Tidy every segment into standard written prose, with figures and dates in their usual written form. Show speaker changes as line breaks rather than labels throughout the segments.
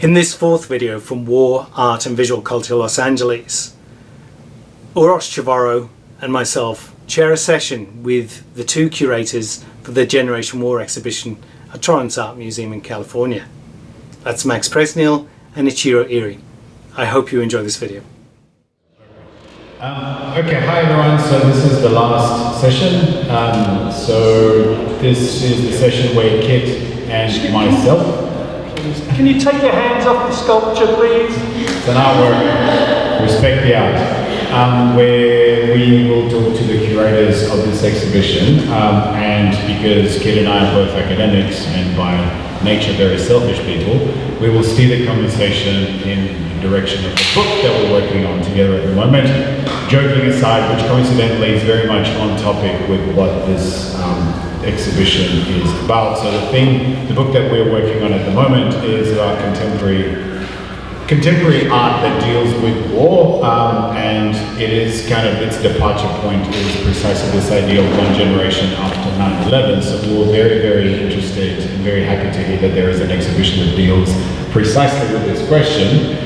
In this fourth video from War, Art and Visual Culture Los Angeles, Uroš, Čvoro and myself chair a session with the two curators for the Generation War exhibition at Torrance Art Museum in California. That's Max Presneill and Ichiro Irie. I hope you enjoy this video.
Okay, hi everyone. So this is the last session. So this is the session where Kit and myself.
Can you take your hands off the sculpture, please?
It's an artwork. Respect the art. Where we will talk to the curators of this exhibition, and because Kit and I are both academics and by nature very selfish people, we will steer the conversation in the direction of the book that we're working on together at the moment. Joking aside, which coincidentally is very much on topic with what this exhibition is about. So the book that we're working on at the moment is about contemporary art that deals with war, and it is kind of, its departure point is precisely this idea of one generation after 9/11. So we were very, very interested and very happy to hear that there is an exhibition that deals precisely with this question.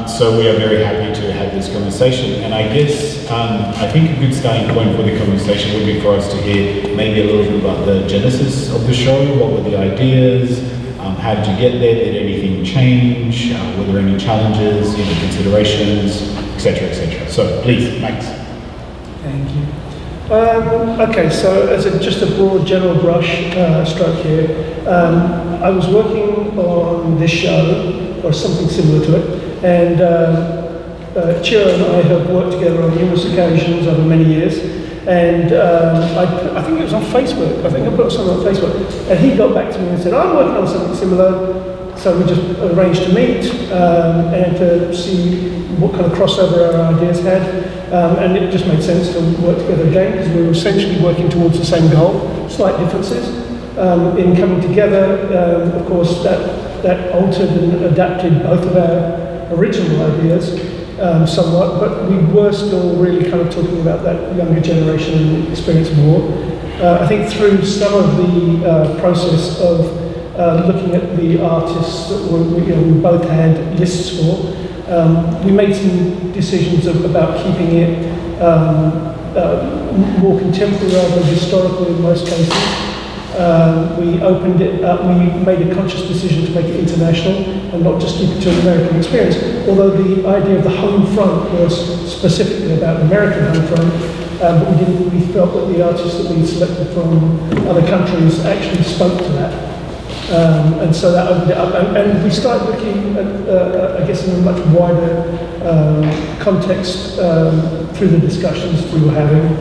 So we are very happy to have this conversation, and I guess I think a good starting point for the conversation would be for us to hear maybe a little bit about the genesis of the show. What were the ideas? How did you get there? Did anything change? Were there any challenges, considerations, etc., etc.? So please, Max.
Thank you. Okay, so as just a broad general brush stroke here, I was working on this show, or something similar to it, and Chiro and I have worked together on numerous occasions over many years, and I think it was on Facebook. I think I put something on Facebook, and he got back to me and said, I'm working on something similar, so we just arranged to meet and to see what kind of crossover our ideas had, and it just made sense to work together again, because we were essentially working towards the same goal, slight differences in coming together. Of course, that altered and adapted both of our original ideas somewhat, but we were still really kind of talking about that younger generation experience of war. I think through some of the process of looking at the artists that we both had lists for, we made some decisions about keeping it more contemporary rather than historical in most cases. We opened it up, we made a conscious decision to make it international and not just keep it to an American experience, although the idea of the home front was specifically about the American home front, but we felt that the artists that we selected from other countries actually spoke to that. And so that opened it up, and we started looking at, I guess, in a much wider context through the discussions we were having.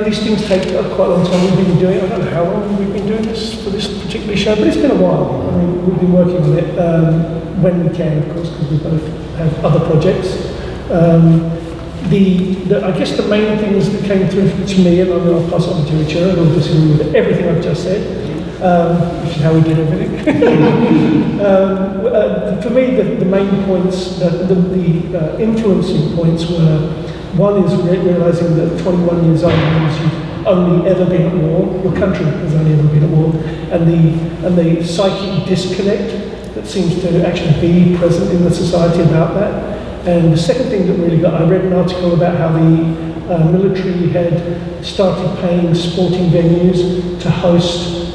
These things take quite a long time. We've been doing it, I don't know how long we've been doing this for this particular show, but it's been a while. I mean, we've been working on it when we can, of course, because we both have other projects. I guess the main things that came through to me, and I'll pass it on to Ichiro, and I'll disagree with everything I've just said, which is how we did everything. For me, the main points, the influencing points were, one is realising that 21 years old means you've only ever been at war, your country has only ever been at war, and the psychic disconnect that seems to actually be present in the society about that. And the second thing that really got, I read an article about how the military had started paying sporting venues to host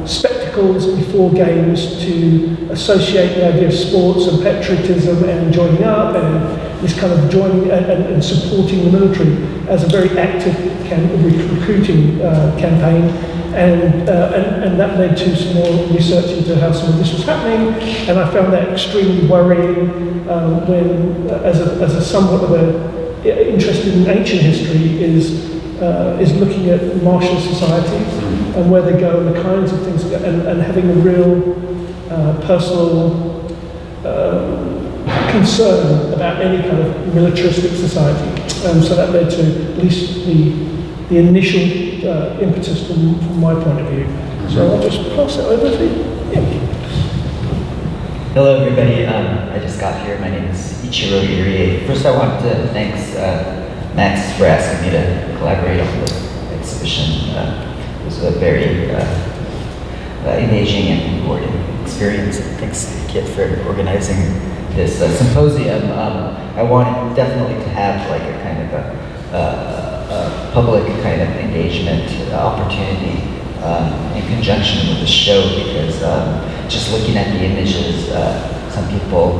spectacles before games to associate the idea of sports and patriotism and joining up and this kind of joining and supporting the military as a very active recruiting campaign, and that led to some more research into how some of this was happening, and I found that extremely worrying when, as a somewhat of a interested in ancient history, is looking at martial societies and where they go and the kinds of things, and having a real personal concern about any kind of militaristic society. So that led to at least the initial impetus from my point of view. So I'll just pass it over to you. Yeah.
Hello everybody, I just got here. My name is Ichiro Irie. First I want to thank Max for asking me to collaborate on this exhibition. It was a very engaging and rewarding experience. Thanks, Kit, for organizing this symposium. I wanted definitely to have like a kind of a public kind of engagement opportunity in conjunction with the show, because just looking at the images, some people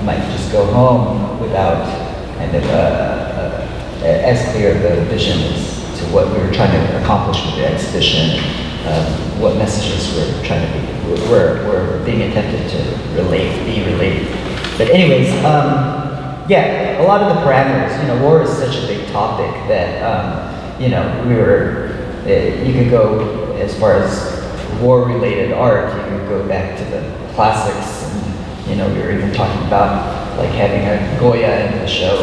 might just go home without kind of as clear of a vision as to what we were trying to accomplish with the exhibition, what messages were being attempted to be relayed. But anyways, yeah, a lot of the parameters, war is such a big topic that, you could go as far as war-related art, you could go back to the classics, and, we were even talking about like having a Goya in the show,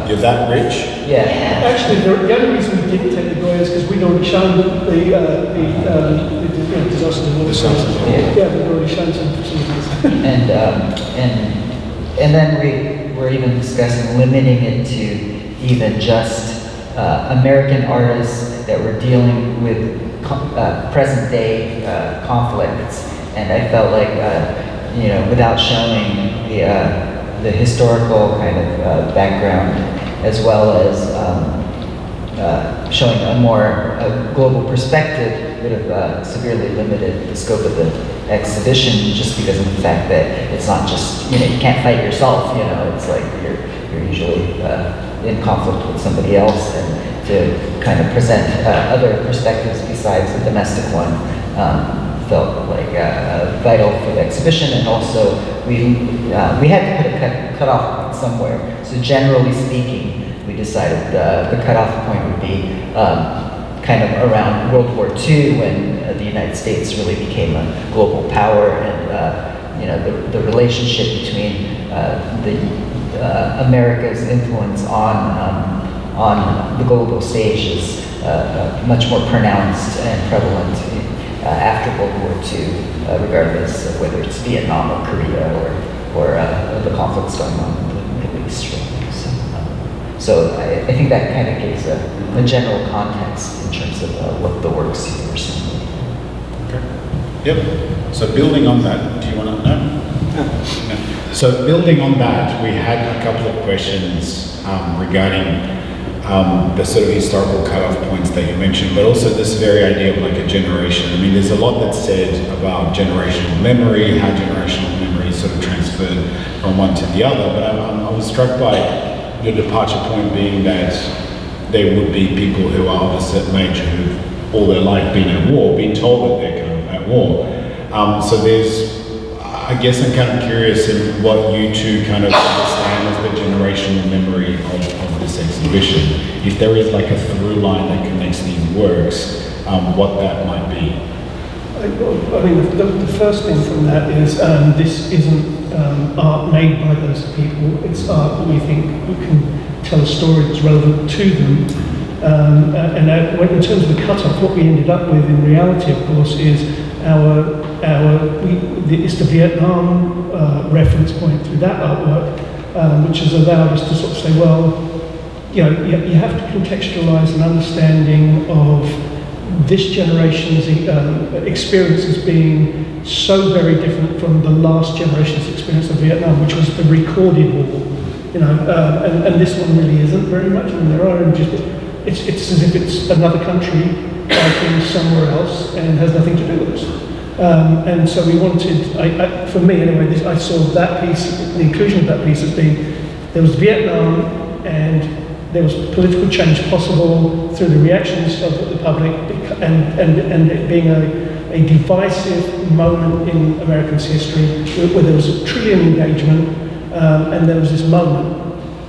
You're that rich?
Yeah.
Actually, the only reason we didn't take the Goya is because we'd already shown the disaster. Yeah, we'd already shown some facilities.
And then we were even discussing limiting it to even just American artists that were dealing with present day conflicts. And I felt like, without showing the historical kind of background, as well as showing a more global perspective, would have severely limited the scope of the exhibition, just because of the fact that it's not just, you can't fight yourself, it's like you're usually in conflict with somebody else, and to kind of present other perspectives besides the domestic one felt like vital for the exhibition. And also we had to put a cutoff point somewhere. So generally speaking, we decided the cutoff point would be kind of around World War II, when the United States really became a global power, and the relationship between the America's influence on the global stage is much more pronounced and prevalent after World War II, regardless of whether it's Vietnam or Korea or the conflicts going on in the Middle East. So I think that kind of gives a general context in terms of what the works you were seeing.
Okay. Yep. So building on that, do you want to know? No. So building on that, we had a couple of questions regarding the sort of historical cutoff points that you mentioned, but also this very idea of like a generation. I mean, there's a lot that's said about generational memory, how generational memory is sort of transferred from one to the other, but I was struck by your departure point being that there would be people who are of a certain age who've all their life been at war, been told that they're kind of at war. So I guess I'm kind of curious in what you two kind of understand as the generational memory of this exhibition. If there is like a through line that connects these works, what that might be.
I mean, the first thing from that is this isn't art made by those people. It's art that we think we can tell a story that's relevant to them. And in terms of the cut-off, what we ended up with in reality, of course, is it's the Vietnam reference point through that artwork, which has allowed us to sort of say, well, you have to contextualize an understanding of this generation's experience as being so very different from the last generation's experience of Vietnam, which was the recorded war. And this one really isn't very much. I mean, there are images, but it's as if it's another country fighting somewhere else and has nothing to do with us. And so we wanted, for me anyway, I saw that piece, the inclusion of that piece as being, there was Vietnam and there was political change possible through the reactions of the public, and it being a divisive moment in American history where there was a trillion engagement, and there was this moment.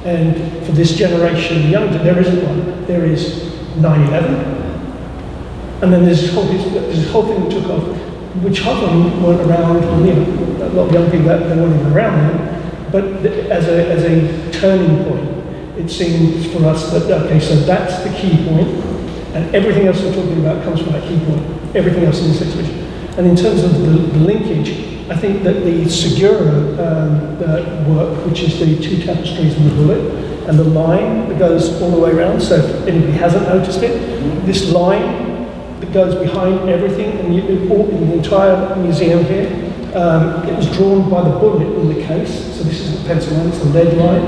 And for this generation younger, there isn't one. There is 9/11, and then there's this whole thing that took off, which half of them weren't around. A lot of young people that they weren't even around then. But as a turning point, it seems for us that, okay, so that's the key point, and everything else we're talking about comes from that key point, everything else in this exhibition. And in terms of the linkage, I think that the Segura work, which is the two tapestries and the bullet, and the line that goes all the way around, so if anybody hasn't noticed it, this line that goes behind everything, and in the entire museum here. It was drawn by the bullet in the case, so this isn't pencil line, it's a lead line.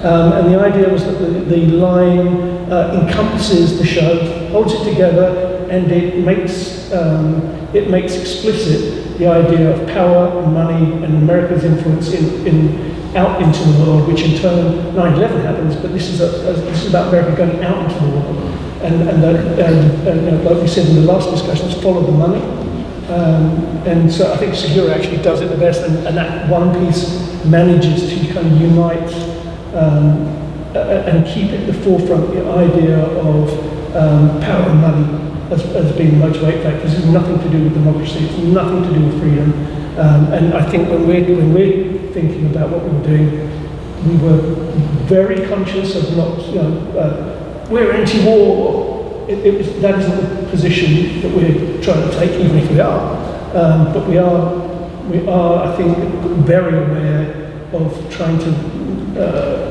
And the idea was that the line encompasses the show, holds it together, and it makes explicit the idea of power and money and America's influence out into the world, which in turn 9/11 happens, but this is about America going out into the world, and like we said in the last discussions, follow the money. And so I think Segura actually does it the best, and that one piece manages to kind of unite and keep at the forefront the idea of power and money as being the motivating factors. This has nothing to do with democracy, it's nothing to do with freedom. And I think when we're thinking about what we were doing, we were very conscious of not, we're anti-war. That isn't the position that we're trying to take, even if we are. But we are, I think, very aware of trying to,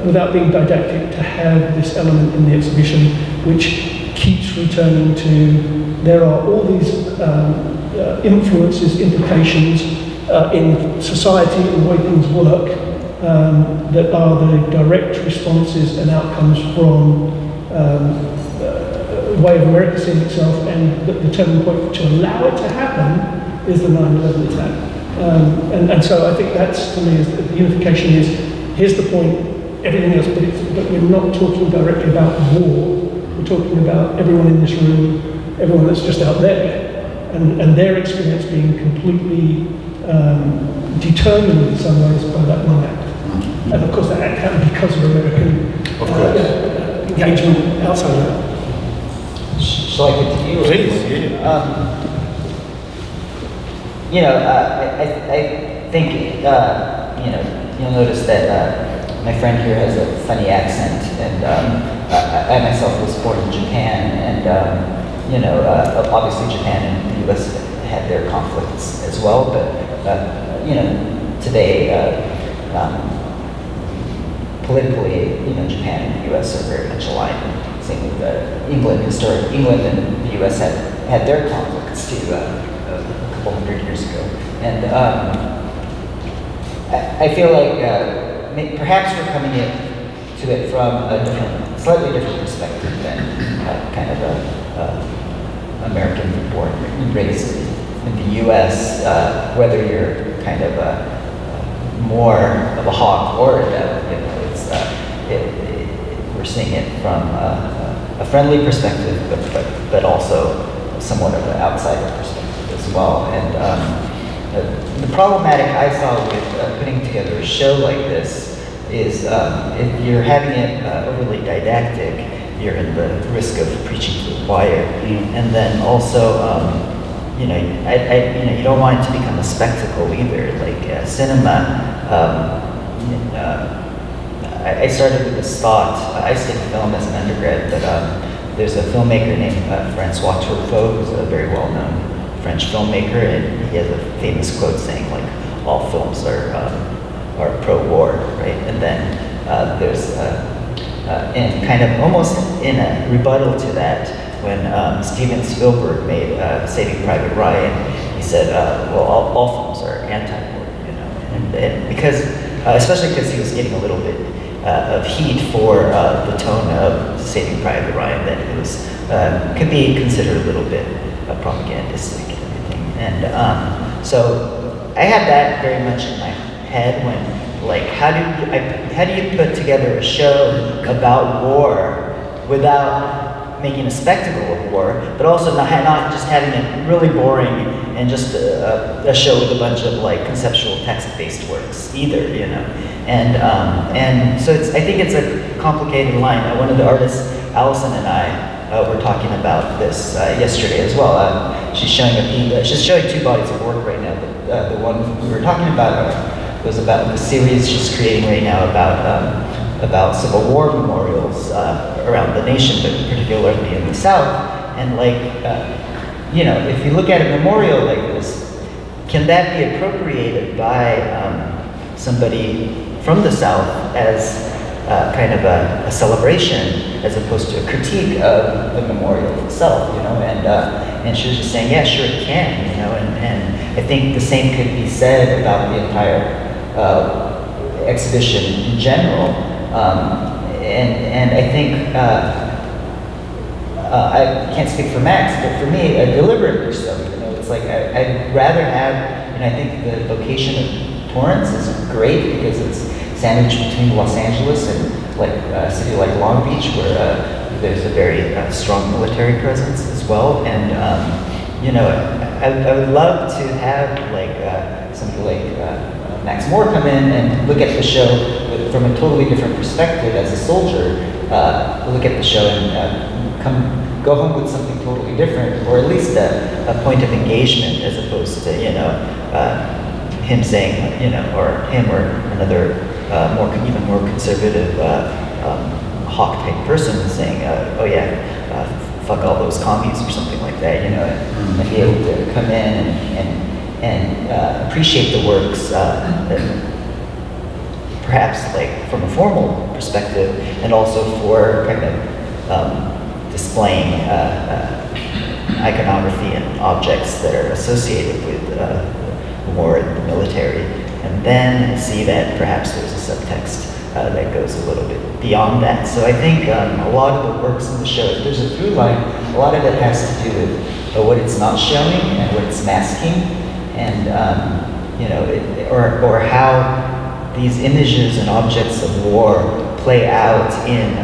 without being didactic, to have this element in the exhibition which keeps returning to, there are all these influences, implications in society and the way things work that are the direct responses and outcomes from the way of America seeing itself, and the turning point to allow it to happen is the 9/11 attack. And so I think that's, to me, is the unification is, here's the point, everything else, but we're not talking directly about war. We're talking about everyone in this room, everyone that's just out there, and their experience being completely determined in some ways by that one act. And of course that act happened because of American engagement outside of that.
Shall I continue?
Please,
I think, you'll notice that my friend here has a funny accent, and I myself was born in Japan, and obviously Japan and the U.S. had their conflicts as well, but today, politically, Japan and the U.S. are very much aligned. Same with England. Historically, England and the U.S. had their conflicts too a couple hundred years ago, and I feel like perhaps we're coming to it from a slightly different perspective than kind of a American-born and raised in the U.S. Whether you're kind of more of a hawk or a devil, we're seeing it from a friendly perspective, but also somewhat of an outsider perspective as well. And the problematic I saw with putting together a show like this is if you're having it overly didactic, you're in the risk of preaching to the choir. And then also, you don't want it to become a spectacle either. Like cinema, I started with this thought. I studied film as an undergrad, but there's a filmmaker named Francois Truffaut, who's a very well-known French filmmaker, and he has a famous quote saying, like, all films are pro-war, right? And then there's, and kind of almost in a rebuttal to that, when Steven Spielberg made Saving Private Ryan, he said, well, all films are anti-war, and because, especially because he was getting a little bit of heat for the tone of Saving Private Ryan, that it was could be considered a little bit propagandistic and everything. And so I had that very much in my head when, like, how do you put together a show about war without making a spectacle of war, but also not just having it really boring and just a show with a bunch of like conceptual text-based works either, And so I think it's a complicated line. One of the artists, Allison, and I were talking about this yesterday as well. She's showing two bodies of work right now. But the one we were talking about was about the series she's creating right now about Civil War memorials around the nation, but particularly in the South. And if you look at a memorial like this, can that be appropriated by somebody from the South as kind of a celebration, as opposed to a critique of the memorial itself, and she was just saying, yeah, sure it can, you know, and I think the same could be said about the entire exhibition in general. And I think, I can't speak for Max, but for me, deliberately so. You know, it's like I'd rather have, and I think the location of Torrance is great because it's sandwiched between Los Angeles and like a city like Long Beach, where there's a very strong military presence as well. And you know, I would love to have like somebody like Max Moore come in and look at the show from a totally different perspective as a soldier. Look at the show and go home with something totally different, or at least a point of engagement, as opposed to, you know, him saying, you know, or him or another even more conservative hawk type person saying, oh yeah, fuck all those commies or something like that, you know, and be able to come in and appreciate the works perhaps like from a formal perspective, and also for kind of displaying iconography and objects that are associated with the war and the military, and then see that perhaps there's a subtext that goes a little bit beyond that. So I think a lot of the works in the show, if there's a through line, a lot of it has to do with what it's not showing and what it's masking, and you know, or how these images and objects of war play out in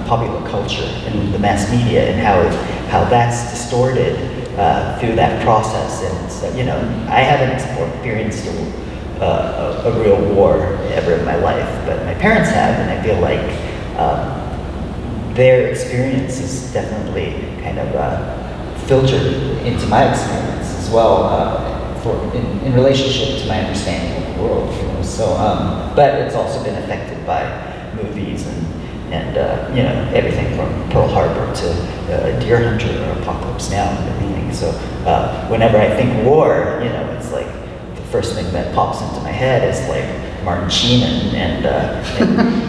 popular culture and the mass media, and how that's distorted through that process. And so, you know, I haven't experienced a real war ever in my life, but my parents have, and I feel like their experience is definitely kind of filtered into my experience as well, in relationship to my understanding of the world. You know? So, but it's also been affected by movies and you know, everything from Pearl Harbor to Deer Hunter or Apocalypse Now and everything. So whenever I think war, you know, it's like the first thing that pops into my head is like Martin Sheen and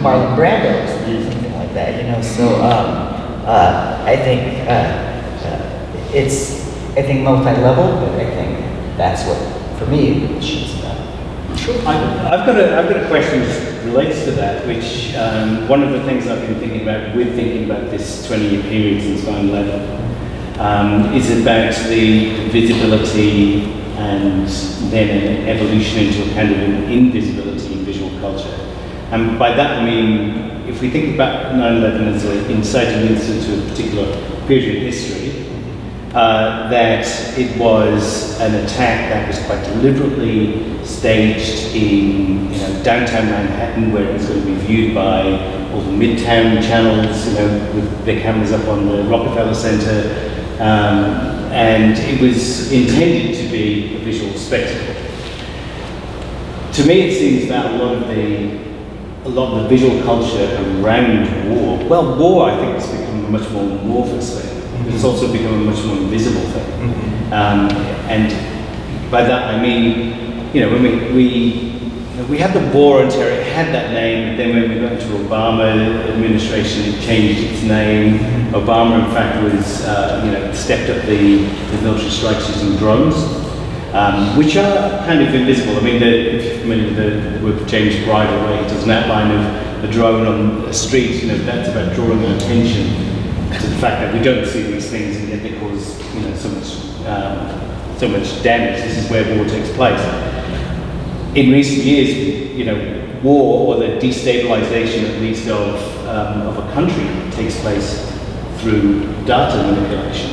Marlon Brando or something like that, you know. So I think it's multi-level, but I think that's what, for me, the show's about.
Sure. I've got a question that relates to that, which one of the things I've been thinking about this 20-year period since 9/11 is about the visibility and then an evolution into a kind of an invisibility in visual culture. And by that I mean, if we think about 9/11 as an inciting incident to a particular period in history, that it was an attack that was quite deliberately staged in, you know, downtown Manhattan, where it was going to be viewed by all the Midtown channels, you know, with their cameras up on the Rockefeller Center, and it was intended to be a visual spectacle. To me, it seems that a lot of the visual culture around war, well, war I think has become a much more amorphous thing. It's also become a much more invisible thing. And by that I mean, you know, when we had the war on terror, it had that name, but then when we got into Obama administration, it changed its name. Obama, in fact, was, you know, stepped up the military strikes using drones, which are kind of invisible. I mean, if you're familiar with the work of James Bridle, where he does an outline of a drone on a street, you know, that's about drawing attention to the fact that we don't see these things, and yet they cause, you know, so much damage. This is where war takes place. In recent years, you know, war, or the destabilization at least of a country, takes place through data manipulation.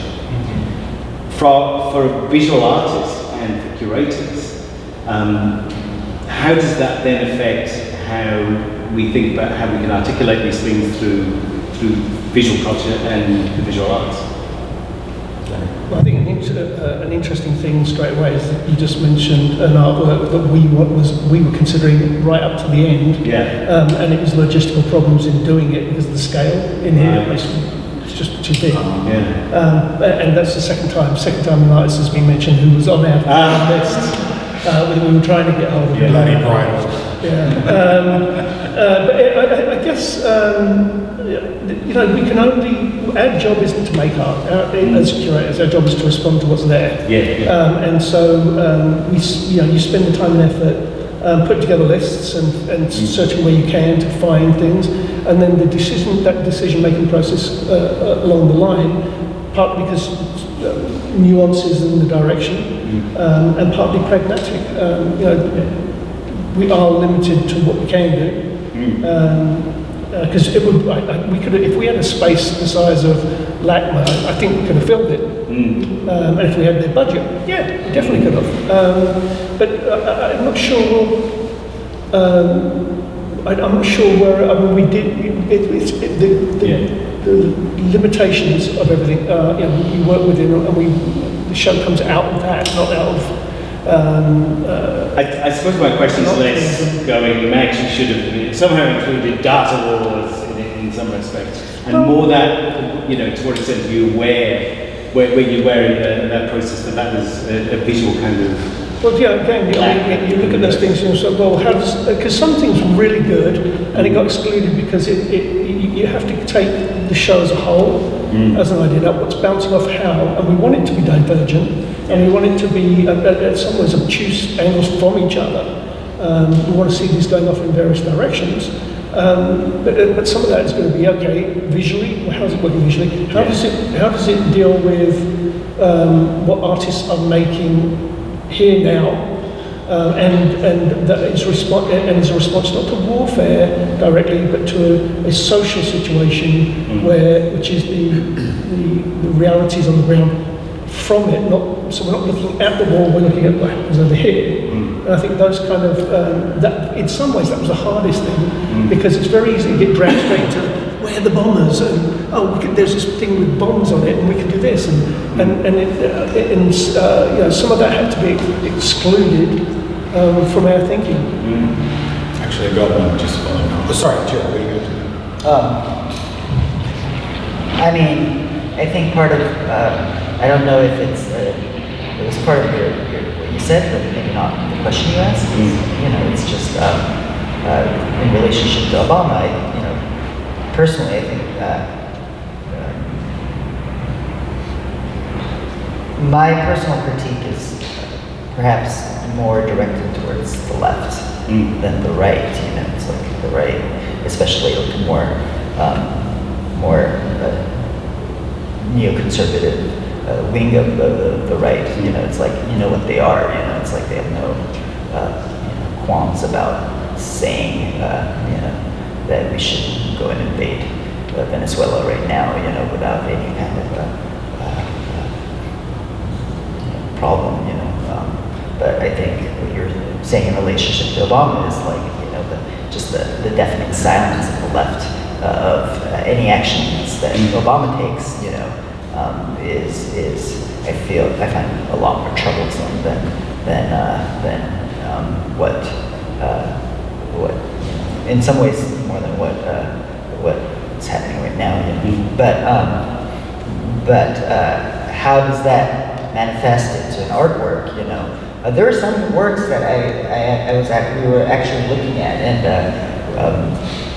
For visual artists and for curators, how does that then affect how we think about how we can articulate these things through visual culture and the visual arts?
Well, I think an interesting thing straight away is that you just mentioned an artwork that we were considering right up to the end.
Yeah.
And it was logistical problems in doing it because of the scale in here. It's just too big.
Yeah.
And that's the second time an artist has been mentioned who was on our list. We were trying to get hold of
Melanie Friend.
But I guess you know, we can only, our job isn't to make art. As curators, our job is to respond to what's there. And so you know, you spend the time and effort putting together lists and searching where you can to find things, and then that decision-making process along the line, partly because nuances in the direction, and partly pragmatic. You know, we are limited to what we can do. Because it would, we could, if we had a space the size of LACMA, I think we could have filled it. And if we had their budget, yeah, we definitely could have. But I'm not sure. I'm not sure where. I mean, we did. The limitations of everything. You know, we work within, and the show comes out of that, not out of.
I suppose my question is less going, you actually should have somehow included data wars in some respects, and more that, you know, to what extent you aware where you were in that process, that was a visual kind of.
Well, yeah, again, you look at those things and you say, well, how does, because something's really good and it got excluded because you have to take the show as a whole, as an idea, what's bouncing off how, and we want it to be divergent. And we want it to be, at some ways, obtuse angles from each other. We want to see these going off in various directions. But some of that is going to be, okay, visually, well, how is it working visually? How does it deal with what artists are making here now? And that is is a response not to warfare directly, but to a social situation which is the realities on the ground from it. So we're not looking at the wall, we're looking at what happens over here. And I think those kind of, that in some ways that was the hardest thing, because it's very easy to get dragged straight to where are the bombers, and there's this thing with bombs on it, and we can do this, and you know, some of that had to be excluded from our thinking.
Actually, I got one just following up. Sorry, Jill, what are you going to do?
I mean, I think part of, I don't know if it was part of what you said, but maybe not the question you asked. You know, it's just in relationship to Obama. You know, personally, I think my personal critique is perhaps more directed towards the left than the right. You know, it's like the right, especially like more neoconservative wing of the right. You know, it's like, you know what they are. You know, it's like they have no qualms about saying you know, that we should go and invade Venezuela right now. You know, without any kind of problem. You know, but I think what you're saying in relationship to Obama is like, you know, the deafening silence of the left of any actions that Obama takes. You know. Is I find a lot more troublesome than what you know, in some ways more than what's happening right now. You know? But how does that manifest into an artwork? You know, there are some works that we were actually looking at, and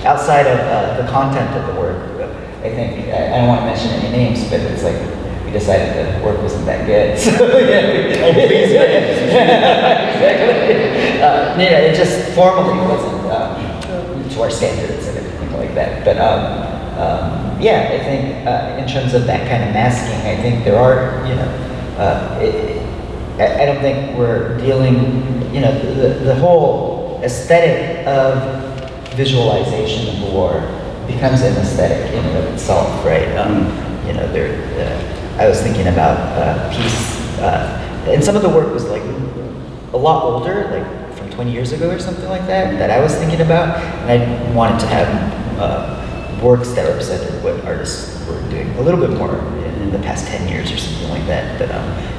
outside of the content of the work. I think, I don't want to mention any names, but it's like, we decided that the work wasn't that good. So, yeah, it just formally wasn't to our standards and everything like that. But yeah, I think in terms of that kind of masking, I think there are, you know, I don't think we're dealing, you know, the whole aesthetic of visualization of the war becomes an aesthetic in and of itself, right? You know, I was thinking about piece, and some of the work was like a lot older, like from 20 years ago or something like that I was thinking about, and I wanted to have works that represented what artists were doing a little bit more in the past 10 years or something like that. But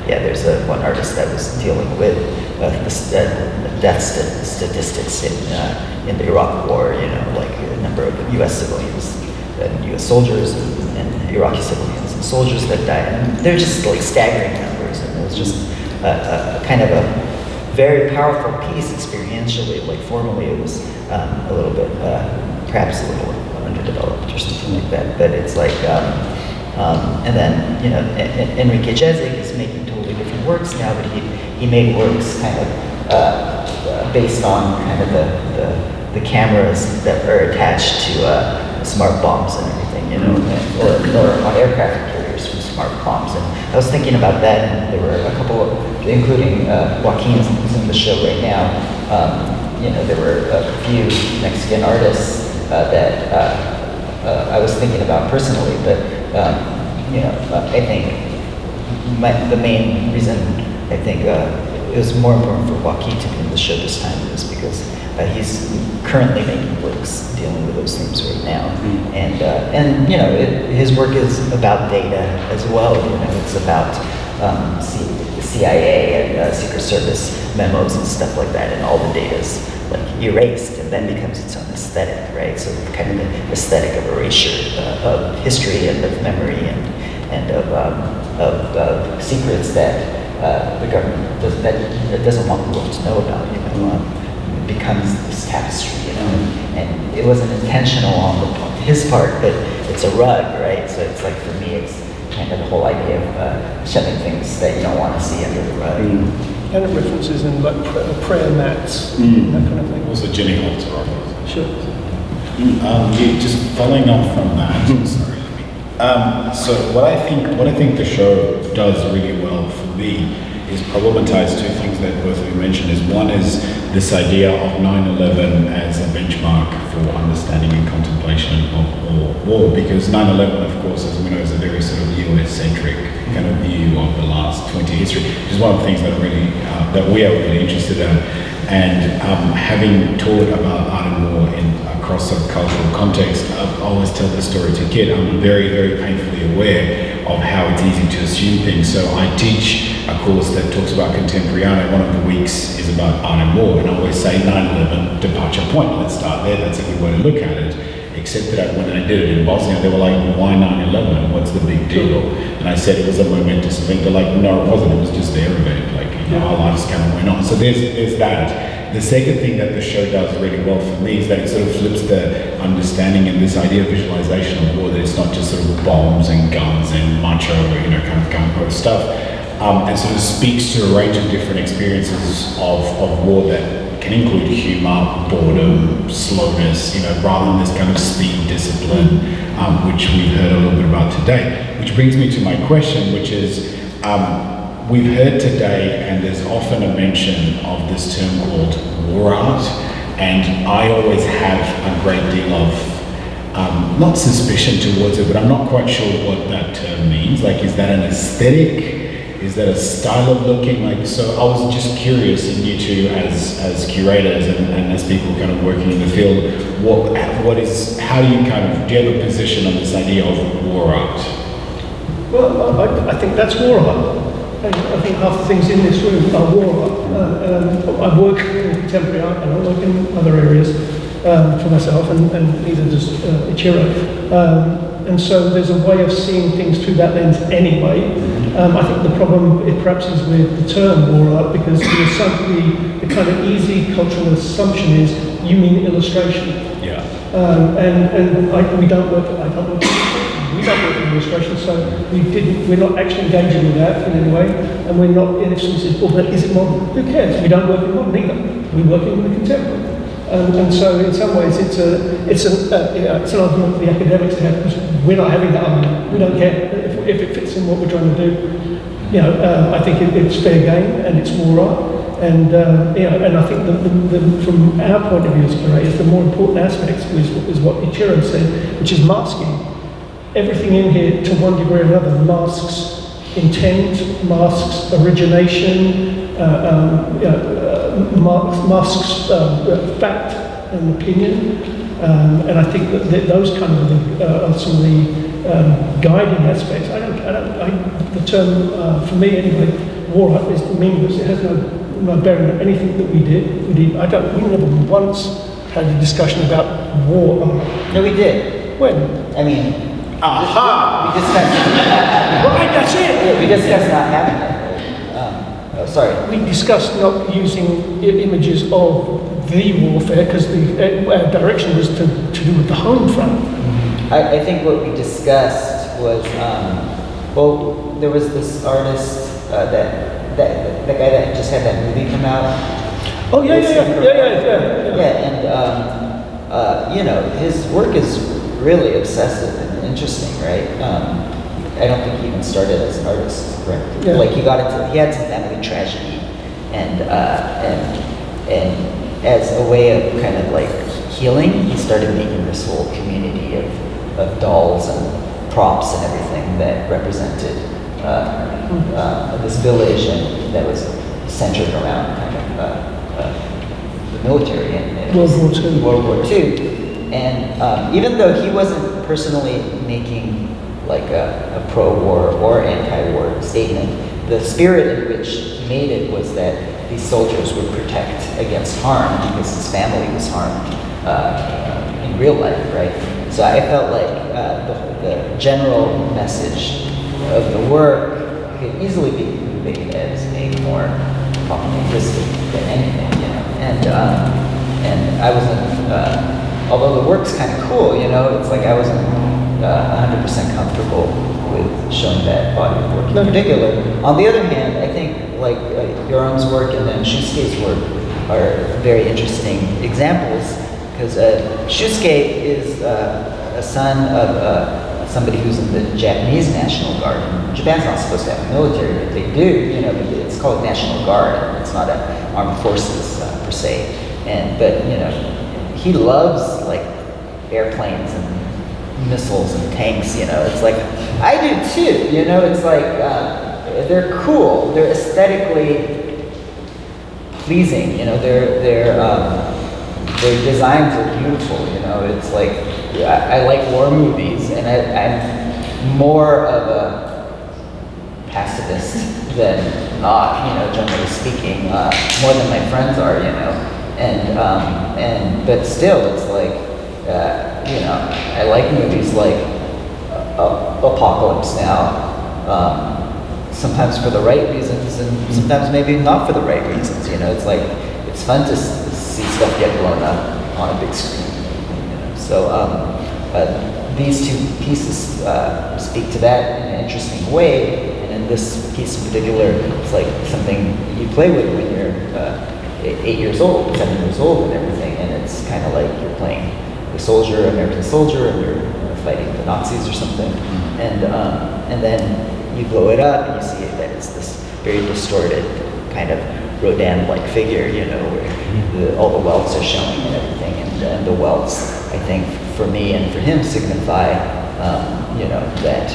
yeah, there's one artist that was dealing with the death statistics in the Iraq War. You know, like a number of U.S. civilians and U.S. soldiers and Iraqi civilians and soldiers that died. And they're just like staggering numbers, and it was just kind of very powerful piece experientially. Like formally, it was a little bit, perhaps a little underdeveloped or something like that. But it's like, and then Enrique Jezik is making totally different works now, but he made works kind of based on kind of the cameras that are attached to smart bombs and everything, or on aircraft carriers from smart bombs. And I was thinking about that, and there were a couple, including Joaquín, who's in the show right now. There were a few Mexican artists that I was thinking about personally, but I think the main reason I think it was more important for Joaquín to be in the show this time is because he's currently making works dealing with those themes right now, and his work is about data as well. It's about CIA and Secret Service memos and stuff like that, and all the data's like erased, and then becomes its own aesthetic, right? So kind of the aesthetic of erasure of history and of memory and of secrets that the government doesn't want the world to know about. Becomes this tapestry, and it wasn't intentional on his part, but it's a rug, right? So it's like, for me, it's kind of the whole idea of shoving things that you don't want to see under the rug.
And it references in like prayer mats, that kind of thing.
Also Jenny Holt's art.
Sure.
Just following on from that, sorry. So what I think the show does really well for me is problematize two things that both of you mentioned. One is this idea of 9/11 as a benchmark for understanding and contemplation of war, because 9/11, of course, as we know, is a very sort of US-centric kind of view of the last 20 history, which is one of the things that we are really interested in. And having taught about art and war across a cultural context, I always tell the story to kids. I'm very, very painfully aware of how it's easy to assume things. So I teach a course that talks about contemporary art, and one of the weeks is about art and war, and I always say 9/11 departure point. Let's start there. That's a good way to look at it. Except that when I did it in Bosnia, they were like, why 9/11? What's the big deal? And I said it was a momentous event. They're like, no, it wasn't. It was just their event. Like, our lives kind of went on. So there's that. The second thing that the show does really well for me is that it sort of flips the understanding and this idea of visualization of war, that it's not just sort of bombs and guns and macho, kind of gung-ho stuff, and sort of speaks to a range of different experiences of war that can include humor, boredom, slowness, rather than this kind of speed discipline, which we've heard a little bit about today. Which brings me to my question, which is, we've heard today, and there's often a mention of this term called war art, and I always have a great deal of, not suspicion towards it, but I'm not quite sure what that term means. Like, is that an aesthetic? Is that a style of looking? Like, so I was just curious, in you two as curators and as people kind of working in the field, how do you do you have a position on this idea of war art?
Well, I think that's war art. I think half the things in this room are war art. I work in contemporary art, and I work in other areas for myself, and neither does Ichiro. And so there's a way of seeing things through that lens anyway. I think the problem perhaps is with the term war art, because the kind of easy cultural assumption is you mean illustration.
Yeah.
We don't work in illustration, so we're not actually engaging with that in any way, and we're not in exclusive, but is it modern? Who cares? We don't work in modern either. We're working with the contemporary. And so in some ways it's an argument for the academics to have, because we're not having that argument. We don't care if it fits in what we're trying to do. I think it's fair game, and it's war art. And I think from our point of view as curators, the more important aspects is what Ichiro said, which is masking. Everything in here, to one degree or another, masks intent, masks origination, masks fact and opinion. And I think that those kind of are some of the guiding aspects. The term, for me anyway, war art is meaningless. It has no bearing on anything that we did. We never once had a discussion about war art.
No, we did.
When?
I mean, we discussed.
Right, that's it.
We discussed not having it. sorry.
We discussed not using images of the warfare because our direction was to do with the home front.
I think what we discussed was, well, there was this artist, the guy that just had that movie come out.
Oh yeah.
And you know, his work is really obsessive and interesting, right? I don't think he even started as an artist, right?
Yeah.
Like he had some family tragedy, and as a way of kind of like healing, he started making this whole community of dolls and props and everything that represented this village and that was centered around kind of the military and World War II. And even though he wasn't personally making like a pro-war or anti-war statement, the spirit in which he made it was that these soldiers would protect against harm because his family was harmed in real life, right? So I felt like the general message of the work could easily be conveyed as being more propagandistic than anything, you know. And I wasn't, although the work's kind of cool, you know, it's like I wasn't 100% comfortable with showing that body of work in particular. On the other hand, I think like Yoram's work and then Shusuke's work are very interesting examples because Shusuke is a son of somebody who's in the Japanese National Guard. And Japan's not supposed to have a military, but they do, you know, but it's called National Guard. It's not an armed forces per se. But you know, he loves like airplanes and missiles and tanks, you know. It's like, I do too, you know. It's like, they're cool. They're aesthetically pleasing, you know. Their designs are beautiful, you know. It's like, I like war movies, and I'm more of a pacifist than not, you know, generally speaking, more than my friends are, you know. But still, it's like, you know, I like movies like Apocalypse Now, sometimes for the right reasons and sometimes maybe not for the right reasons, you know. It's like, it's fun to see stuff get blown up on a big screen, you know. So these two pieces speak to that in an interesting way, and in this piece in particular, it's like something you play with when you're 8 years old, 7 years old and everything, and it's kind of like you're playing a soldier, American soldier, and you're fighting the Nazis or something, and then you blow it up and you see that it's this very distorted kind of Rodin-like figure, you know, where all the welts are showing and everything, and the welts, I think, for me and for him signify, you know, that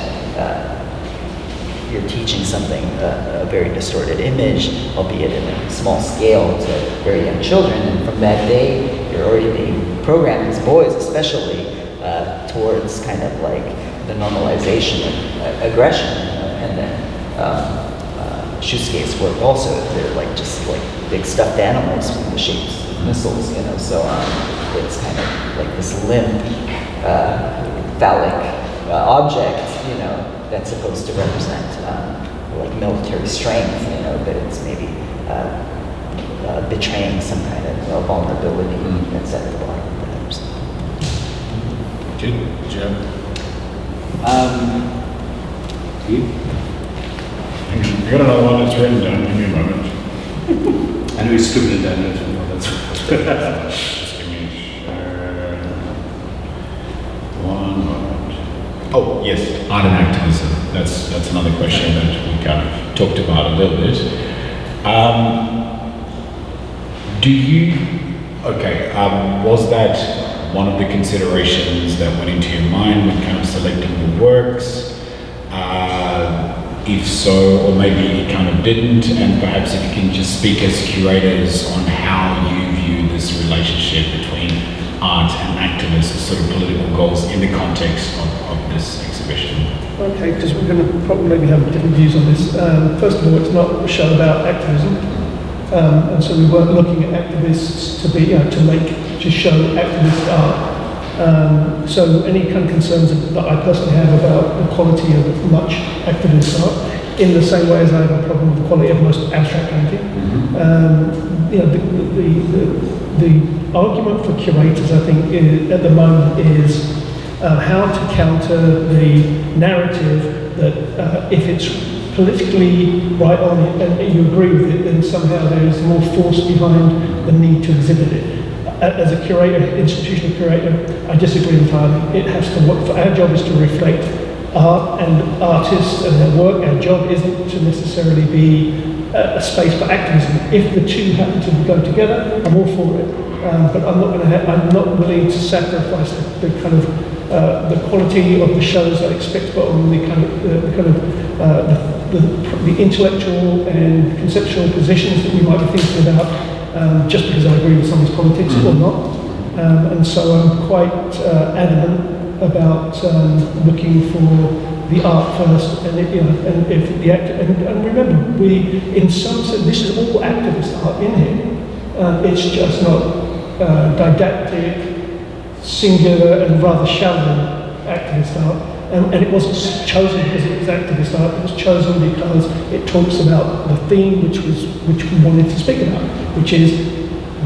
you're teaching something, a very distorted image, albeit in a small scale to very young children, and from that day, you're already being programmed as boys, especially, towards kind of like the normalization of aggression, and then Shusuke's work also, they're like just like big stuffed animals with the shapes of missiles, you know, so it's kind of like this limp, phallic object, you know, that's supposed to represent like military strength, you know, but it's maybe betraying some kind of vulnerability that's at the bottom of that or something.
Good job. I got another one that's written down. Give me a moment.
I know he's scribbling down notes from all that.
Just give me one moment. Oh yes, art and activism. That's another question that we kind of talked about a little bit. Was that one of the considerations that went into your mind when kind of selecting the works? If so, or maybe it kind of didn't, and perhaps if you can just speak as curators on how you view this relationship between art and activists, sort of political goals in the context of this exhibition.
Okay, because we're going to probably maybe have different views on this. First of all, it's not a show about activism, and so we weren't looking at activists to be to show activist art. So any kind of concerns that I personally have about the quality of much activist art in the same way as I have a problem with the quality of most abstract painting. You know, the argument for curators, I think, at the moment is how to counter the narrative that if it's politically right on it and you agree with it, then somehow there is more force behind the need to exhibit it. As a curator, institutional curator, I disagree entirely. It has to work. Our job is to reflect art and artists and their work. Our job isn't to necessarily be a space for activism. If the two happen to go together, I'm all for it. But I'm not going to. I'm not willing to sacrifice the kind of the quality of the shows I expect, but on the kind of the intellectual and conceptual positions that we might be thinking about, just because I agree with some of his politics or not. And so I'm quite adamant about looking for the art first, and you know, and if the act, and remember, we in some sense this is all activist art in here. It's just not didactic, singular, and rather shallow activist art. And it wasn't chosen because it was activist art. It was chosen because it talks about the theme which we wanted to speak about, which is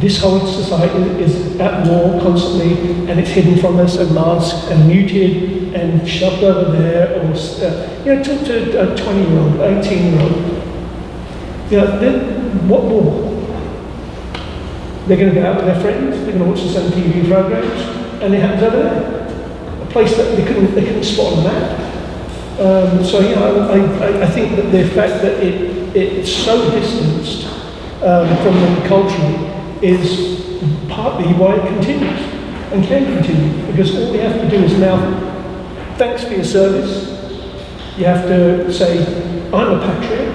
this whole society is at war constantly, and it's hidden from us and masked and muted and shoved over there, or you know, talk to a 20-year-old, 18-year-old. You know, then what war? They're going to go out with their friends. They're going to watch the same TV programs, and it happens over there. A place that they couldn't spot on the map. So you know, I think that the fact that it's so distanced from them culturally is partly why it continues and can continue, because all we have to do is now, thanks for your service. You have to say, I'm a patriot.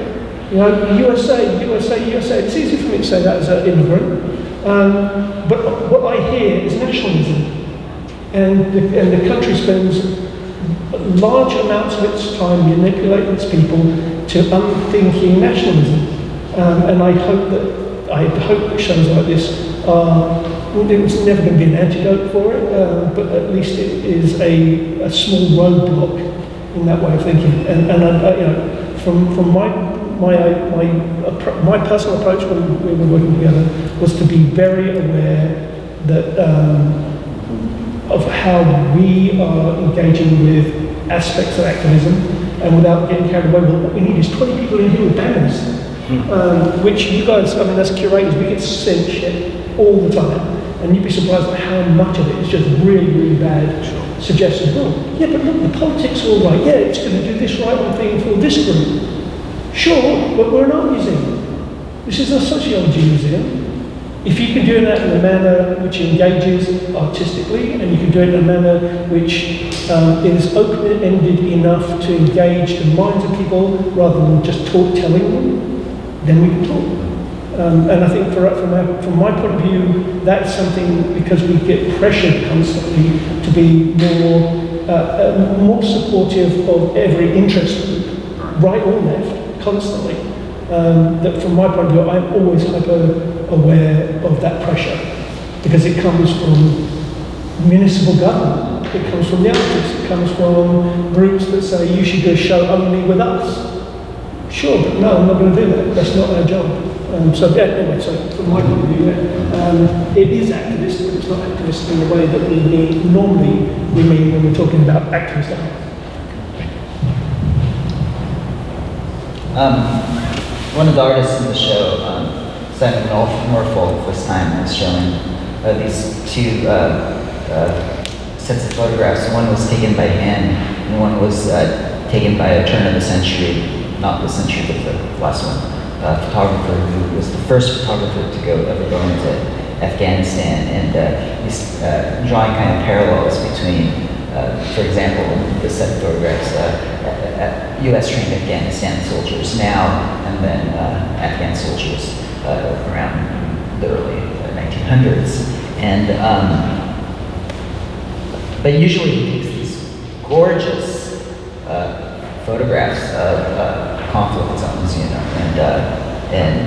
You know, USA, USA, USA. It's easy for me to say that as an immigrant. But what I hear is nationalism, and the country spends large amounts of its time manipulating its people to unthinking nationalism. And I hope that shows like this it's never going to be an antidote for it, but at least it is a small roadblock in that way of thinking. And you know, from my personal approach when we were working together was to be very aware that of how we are engaging with aspects of activism, and without getting carried away. Well, what we need is 20 people in here with banners. Which you guys, I mean, as curators, we get sent shit all the time, and you'd be surprised at how much of it is just really, really bad suggestions. Well, yeah, but look, the politics are all right. Yeah, it's going to do this right one thing for this group. Sure, but we're an art museum. This is a sociology museum. If you can do that in a manner which engages artistically, and you can do it in a manner which is open-ended enough to engage the minds of people rather than just telling them, then we can talk. And I think from my point of view, that's something, because we get pressured constantly to be more supportive of every interest group, right or left, constantly. That from my point of view, I'm always hyper-aware of that pressure, because it comes from municipal government, it comes from the artists, it comes from groups that say you should do a show only with us. Sure, but no, I'm not going to do that. That's not our job. So anyway, so from my point of view, it is activist, but it's not activist in the way that we normally mean when we're talking about activist art.
One of the artists in the show, Simon Norfolk, this time was showing these two sets of photographs. One was taken by hand, and one was taken by a turn of the century. Not the century, but the last one, photographer who was the first photographer to ever go into Afghanistan, and he's drawing kind of parallels between, for example, the set of photographs, U.S. trained Afghanistan soldiers now, and then Afghan soldiers around the early 1900s, and but usually he takes these gorgeous photographs of conflict zones, you know, and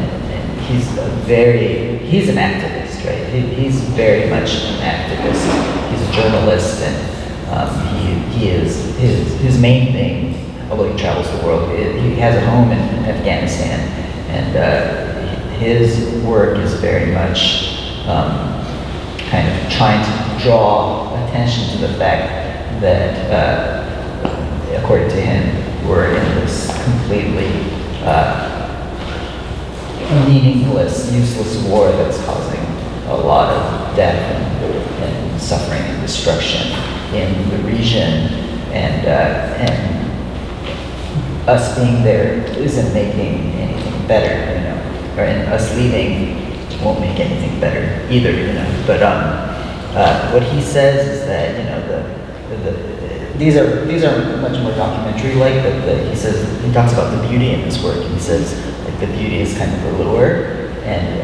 he's an activist, right? He's very much an activist. He's a journalist, and his main thing although he travels the world, he has a home in Afghanistan, and his work is very much kind of trying to draw attention to the fact that, according to him, we're in this completely meaningless, useless war that's causing a lot of death and suffering and destruction in the region, and us being there isn't making anything better, you know, and us leaving won't make anything better either, you know. But what he says is that, you know, these are much more documentary-like, but he says, he talks about the beauty in his work, and he says like the beauty is kind of the lure, and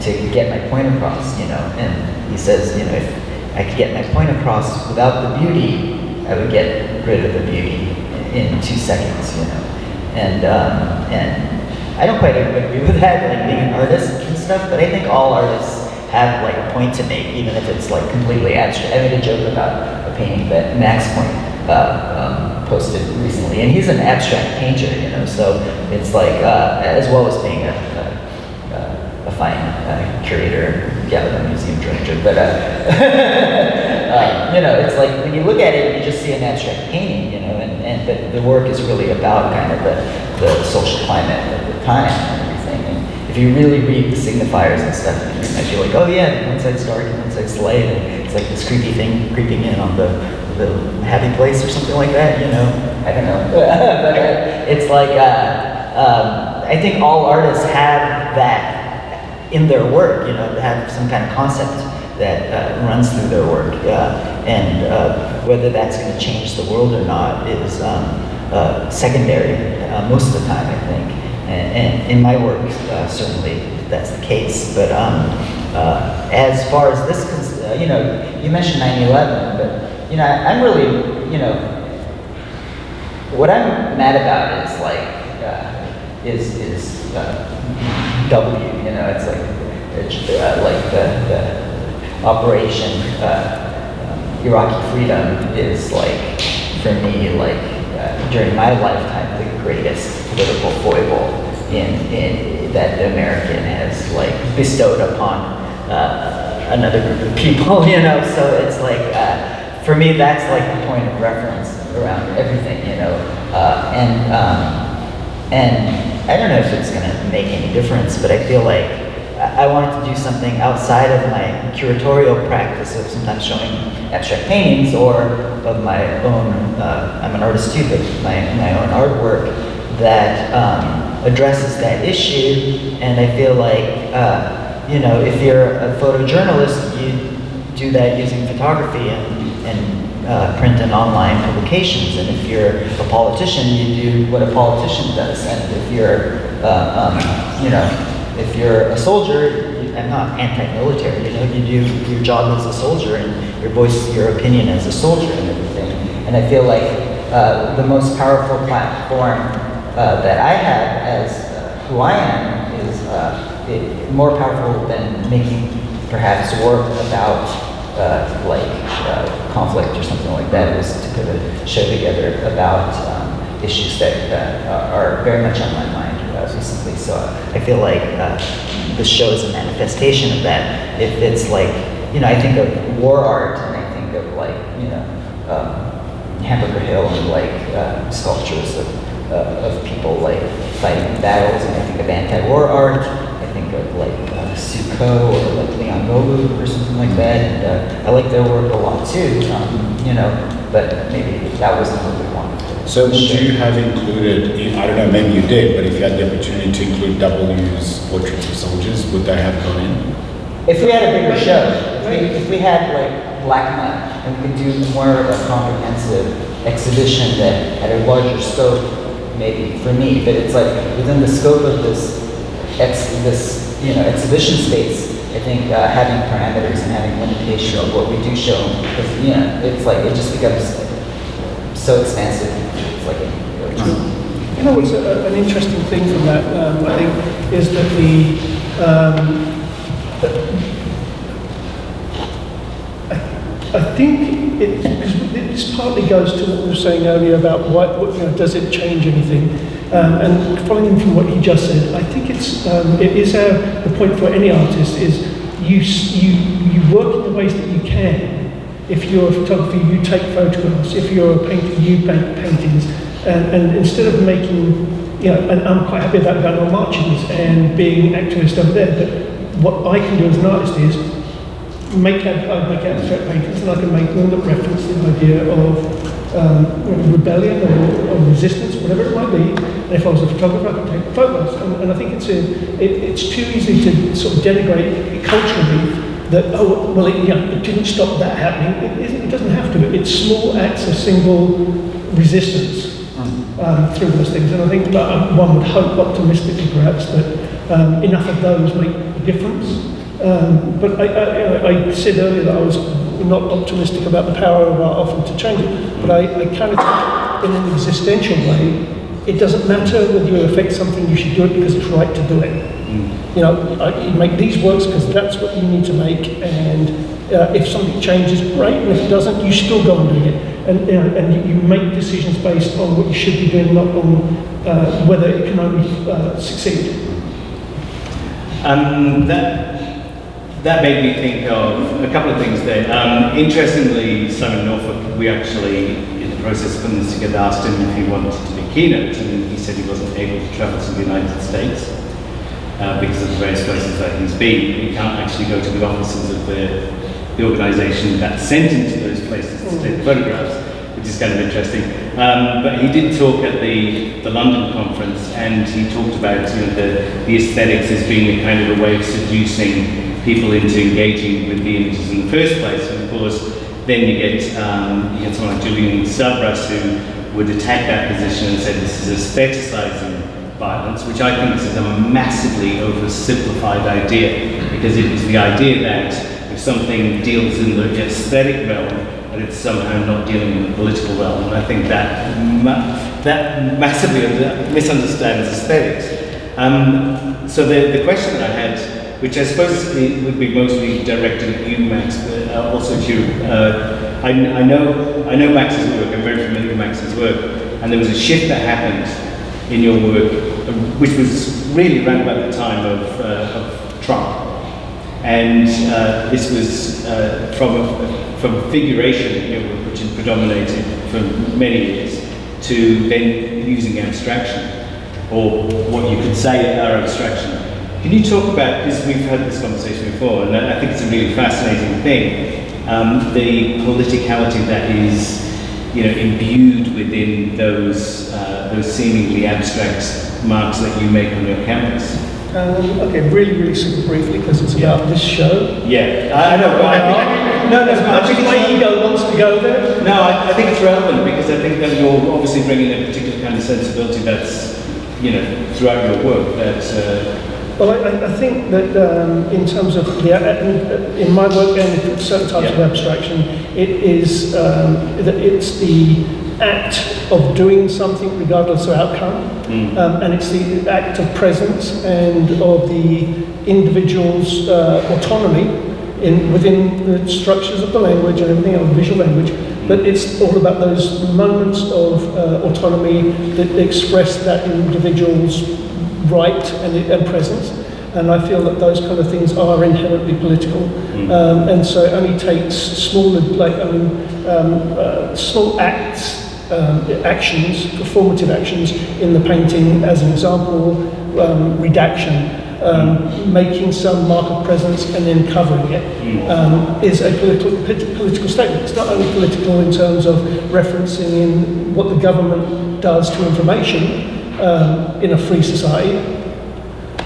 to get my point across, you know. And he says, you know, if I could get my point across without the beauty, I would get rid of the beauty in 2 seconds, you know. And I don't quite agree with that, like being an artist and stuff, but I think all artists have like a point to make, even if it's like completely abstract. I made a joke about a painting that Max posted recently, and he's an abstract painter, you know, so it's like, as well as being a fine curator, gallery museum director, but you know, it's like when you look at it, you just see an abstract painting, you know, but the work is really about kind of the social climate of the time and everything. And if you really read the signifiers and stuff, you might be like, oh yeah, one side's dark and one side's light, and it's like this creepy thing creeping in on the happy place or something like that, you know. I don't know, but it's like I think all artists have that in their work, you know, have some kind of concept that runs through their work, and whether that's going to change the world or not is secondary most of the time, I think. And in my work, certainly that's the case. But as far as this, you know, you mentioned 9/11, but you know, I'm really, you know, what I'm mad about is like is W, you know, it's like the Operation Iraqi Freedom is like, for me, like during my lifetime, the greatest political foible in that the American has like bestowed upon another group of people, you know. So it's like, for me, that's like the point of reference around everything, you know, and I don't know if it's going to make any difference, but I feel like I wanted to do something outside of my curatorial practice of sometimes showing abstract paintings, or of my own, I'm an artist too, but my own artwork that addresses that issue. And I feel like, you know, if you're a photojournalist, you do that using photography and print and online publications. And if you're a politician, you do what a politician does. And if you're, you know, if you're a soldier, I'm not anti-military, you know, you do your job as a soldier and you voice your opinion as a soldier and everything. And I feel like the most powerful platform that I have as who I am is more powerful than making perhaps work about conflict or something like that. It was to put a show together about issues that are very much on my mind recently. So I feel like this show is a manifestation of that. If it's like, you know, I think of war art, and I think of like, you know, Hamburger Hill and like sculptures of people like fighting battles, and I think of anti-war art. I think of like Suko or like Leon Golu or something like that. And I like their work a lot too, you know, but maybe that wasn't what we wanted.
So would you have included, I don't know, maybe you did, but if you had the opportunity to include W's portraits of soldiers, would they have gone in?
If we had a bigger show, if we had like Black Month, and we could do more of a comprehensive exhibition that had a larger scope, maybe for me, but it's like within the scope of this you know, exhibition space, I think having parameters and having limitations of what we do show, because, you know, it's like, it just becomes so expansive. It's like
you know, what's an interesting thing from that, I think, is that I think because this partly goes to what we were saying earlier about what does it change anything? And following from what he just said, I think it is the point for any artist is you work in the ways that you can. If you're a photographer, you take photographs. If you're a painter, you paint paintings. And instead of making, and I'm quite happy about going on marches and being activist over there, but what I can do as an artist is make abstract paintings, and I can make them that reference the idea of rebellion or resistance, whatever it might be. And if I was a photographer, I could take photographs. And I think it's too easy to sort of denigrate it culturally that, it didn't stop that happening. It doesn't have to. It's small acts of single resistance through those things. And I think one would hope optimistically perhaps that enough of those make a difference. But I said earlier that I was not optimistic about the power of art often to change it, but I kind of think in an existential way, it doesn't matter whether you affect something, you should do it because it's right to do it. You make these works because that's what you need to make, and if something changes, great, and if it doesn't, you still go on doing it. And you make decisions based on what you should be doing, not on whether it can only succeed.
That made me think of a couple of things there. Interestingly, Simon Norfolk, we actually, in the process of putting this together, asked him if he wanted to do keynotes, and he said he wasn't able to travel to the United States because of the various places that he's been. He can't actually go to the offices of the organisation that sent him to those places to take photographs, which is kind of interesting. But he did talk at the London conference, and he talked about the aesthetics as being a kind of a way of seducing people into engaging with the images in the first place. And of course, then you get someone like Julian Sabras who would attack that position and say this is aestheticising violence, which I think is a massively oversimplified idea, because it is the idea that if something deals in the aesthetic realm, that it's somehow not dealing in the political realm. And I think that massively misunderstands aesthetics. So the question that I had, which I suppose it would be mostly directed at you, Max, but also to you. I know Max's work. I'm very familiar with Max's work, and there was a shift that happened in your work, which was really around about the time of Trump, and this was from figuration, which had predominated for many years, to then using abstraction, or what you could say are abstraction. Can you talk about, because we've had this conversation before, and I think it's a really fascinating thing, the politicality that is, imbued within those seemingly abstract marks that you make on your canvas?
Okay, really super briefly, because it's about this show.
Yeah, I know. But I think
my ego wants to go there.
No, I think it's relevant, because I think that you're obviously bringing a particular kind of sensibility that's, throughout your work that.
Well, I think that in terms of in my work and in certain types of abstraction, it is it's the act of doing something regardless of outcome, and it's the act of presence and of the individual's autonomy within the structures of the language and everything else, visual language. But it's all about those moments of autonomy that express that individual's right and presence, and I feel that those kind of things are inherently political, and so it only takes small actions, performative actions in the painting, as an example, redaction, making some mark of presence and then covering it, is a political statement. It's not only political in terms of referencing in what the government does to information in a free society,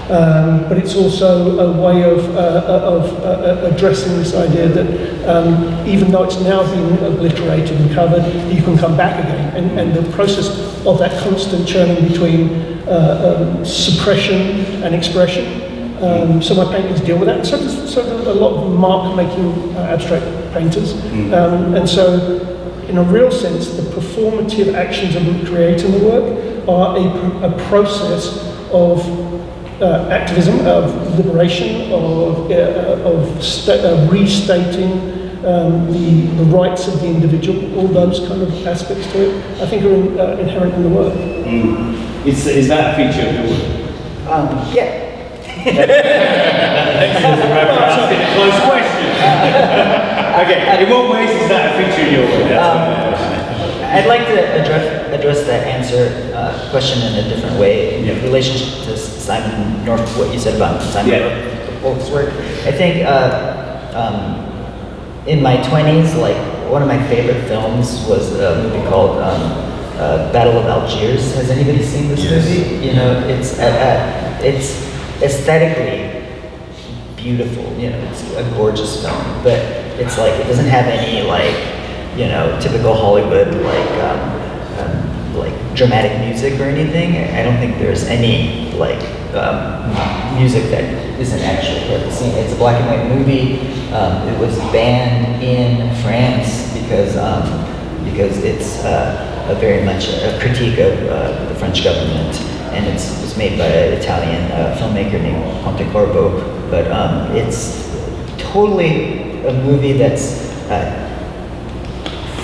but it's also a way of addressing this idea that even though it's now been obliterated and covered, you can come back again. And the process of that constant churning between suppression and expression. So my paintings deal with that. So there's a lot of mark-making abstract painters. And so, in a real sense, the performative actions of creating the work are a process of activism, of liberation, of restating the rights of the individual, all those kind of aspects to it, I think are inherent in the work.
Is that a feature of your work?
Yeah.
Asking a close question. Okay, in what ways is that a feature of your work?
I'd like to address that question in a different way in relationship to Simon Norfolk, what you said about Simon Norfolk's work. I think in my 20s, like one of my favorite films was a movie called Battle of Algiers. Has anybody seen this movie? You know, it's aesthetically beautiful. You know, it's a gorgeous film, but it's like it doesn't have any like, you know, typical Hollywood like dramatic music or anything. I don't think there's any like music that isn't actually part of the scene. It's a black and white movie. It was banned in France because it's very much a critique of the French government, and it was made by an Italian filmmaker named Pontecorvo. But it's totally a movie that's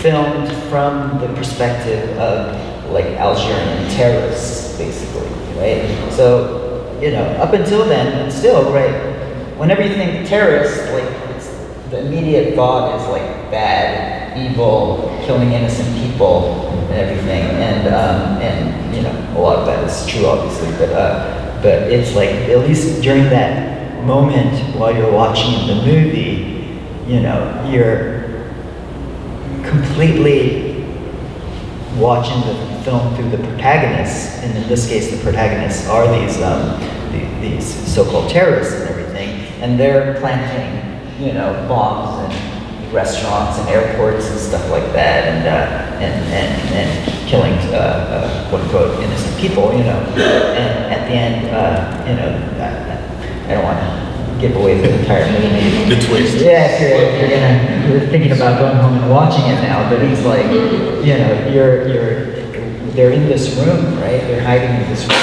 filmed from the perspective of like Algerian terrorists, basically, right? So, you know, up until then, and still, right, whenever you think terrorists, like, the immediate thought is like bad, evil, killing innocent people and everything, and you know, a lot of that is true, obviously, but it's like, at least during that moment while you're watching the movie, you know, you're completely watching the film through the protagonists, and in this case, the protagonists are these so-called terrorists and everything, and they're planting, you know, bombs in restaurants and airports and stuff like that, and killing quote unquote innocent people, you know, and at the end, you know, I don't want to give away the entire movie.
The twist.
Yeah, if you're thinking about going home and watching it now, but it's like, you know, they're in this room, right? They're hiding in this room,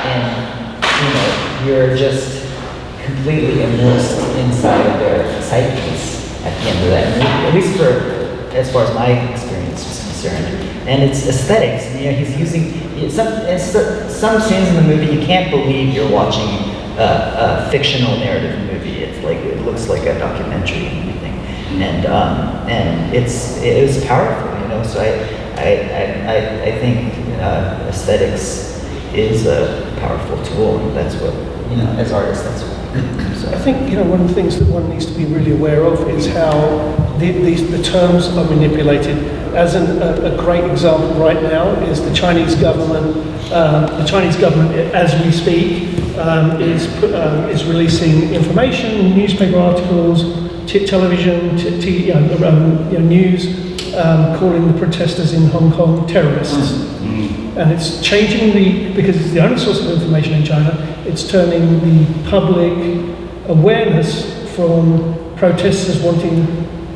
and you know, you're just completely immersed inside of their psyches at the end of that movie. At least for as far as my experience is concerned, and it's aesthetics. You know, he's using some scenes in the movie. You can't believe you're watching a fictional narrative movie. It's like, it looks like a documentary and everything, and it was powerful, you know. So I think aesthetics is a powerful tool, and that's what, you know, as artists, that's what. So
I think, you know, one of the things that one needs to be really aware of is how the terms are manipulated. As a great example right now is the Chinese government. The Chinese government, as we speak, is releasing information, newspaper articles, television, news, calling the protesters in Hong Kong terrorists. And it's changing because it's the only source of information in China, it's turning the public awareness from protesters wanting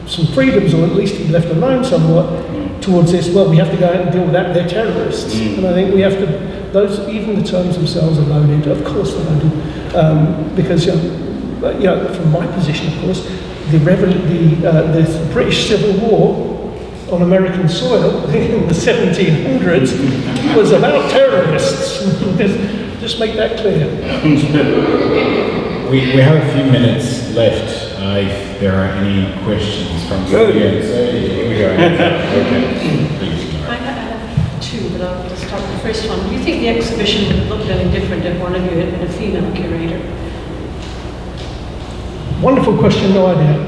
some freedoms, or at least to be left alone somewhat, towards this, well, we have to go out and deal with that, they're terrorists. And I think we have to, even the terms themselves are loaded, of course they're loaded, because, you know, from my position, of course, the British Civil War on American soil in the 1700s was about terrorists. Just make that clear.
We have a few minutes left. If there are any questions from the audience, here we go. Okay, please.
I have two, but I'll just start with the first one. Do you think the exhibition would have looked any different if one of you had been a female curator?
Wonderful question, no idea.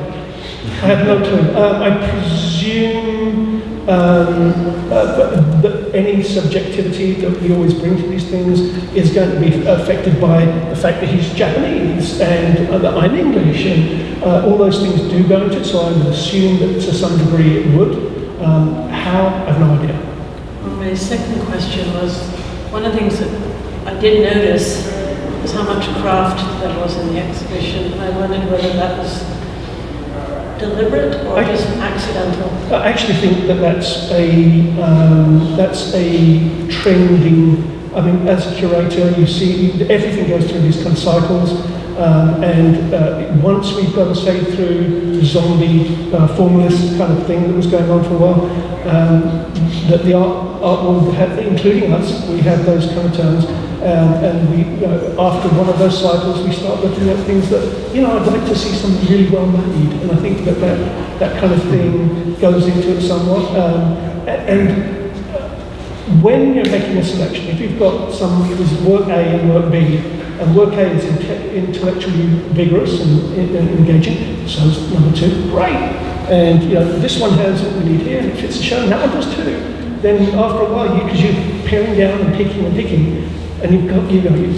I have no clue. I presume that any subjectivity that we always bring to these things is going to be affected by the fact that he's Japanese and that I'm English, and all those things do go into it, so I would assume that to some degree it would. How? I have no idea.
Well, my second question was, one of the things that I did notice was how much craft there was in the exhibition. I wondered whether that was deliberate or just accidental.
I actually think that that's a trending. I mean, as a curator, you see everything goes through these kind of cycles. And once we've gone, say, through the zombie formalist kind of thing that was going on for a while, that the art world had, including us, we have those kind of terms. And we, after one of those cycles, we start looking at things that, I'd like to see something really well made. And I think that kind of thing goes into it somewhat. And when you're making a selection, if you've got some work A and work B, and work A is intellectually vigorous and engaging, so is number 2, great. And this one has what we need here, and it fits the show, and that one does too. Then after a while, because you're paring down and picking, and you've got,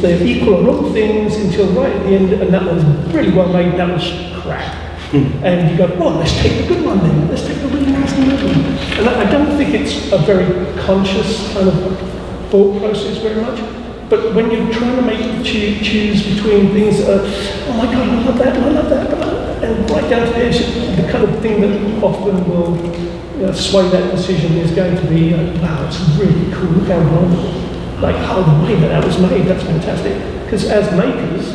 they're equal on all things until right at the end, and that one's really well made, that was crap. And you go, well, let's take the good one then, let's take the really nice one. And I don't think it's a very conscious kind of thought process very much, but when you're trying to choose between things that are, oh my God, I love that, and I love that, and right down to the edge, the kind of thing that often will sway that decision is going to be, wow, it's really cool, look how wonderful. Like, oh, the way that was made, that's fantastic. Because as makers,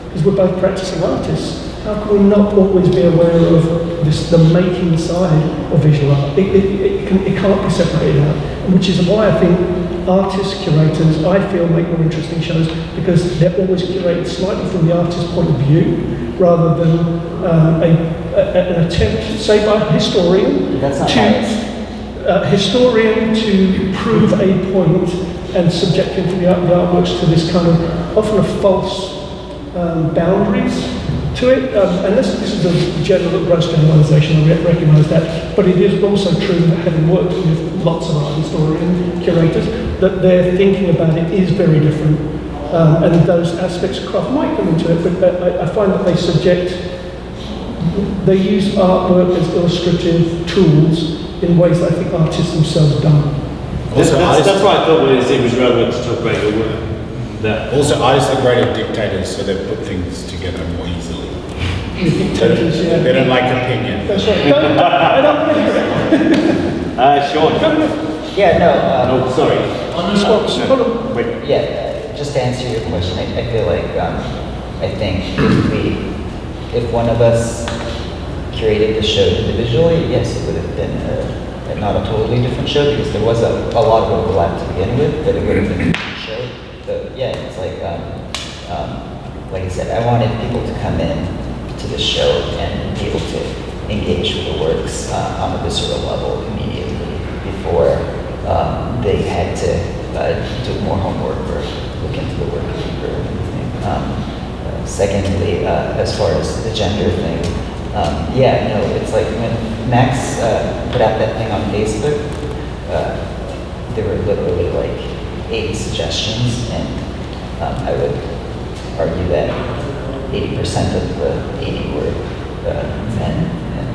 because we're both practicing artists, how can we not always be aware of the making side of visual art? It can't be separated out. Which is why I think artists, curators, I feel make more interesting shows, because they're always curated slightly from the artist's point of view, rather than an attempt, say by a historian, historian to prove a point and subjecting the artworks to this kind of often a false boundaries to it. And this is a gross generalisation, I recognise that, but it is also true that having worked with lots of art historians, curators, that their thinking about it is very different. And those aspects of craft might come into it, but I find that they use artwork as illustrative tools in ways that I think artists themselves don't.
That's why I thought it was relevant to talk about your work.
Also, artists are great at dictators, so they put things together more easily. They don't like opinion.
That's right. I don't
Shaun.
Yeah, no.
Oh, sorry.
Wait.
Yeah, just to answer your question, I feel like I think if one of us curated the show individually, yes, it would have been not a totally different show, because there was a lot of overlap to begin with, but it would have been a different show. But yeah, it's like I said, I wanted people to come in to the show and be able to engage with the works on a visceral level immediately before they had to do more homework or look into the work deeper and everything. Secondly, as far as the gender thing, it's like when Max put out that thing on Facebook, there were literally like 80 suggestions, and I would argue that 80% of the 80 were men, and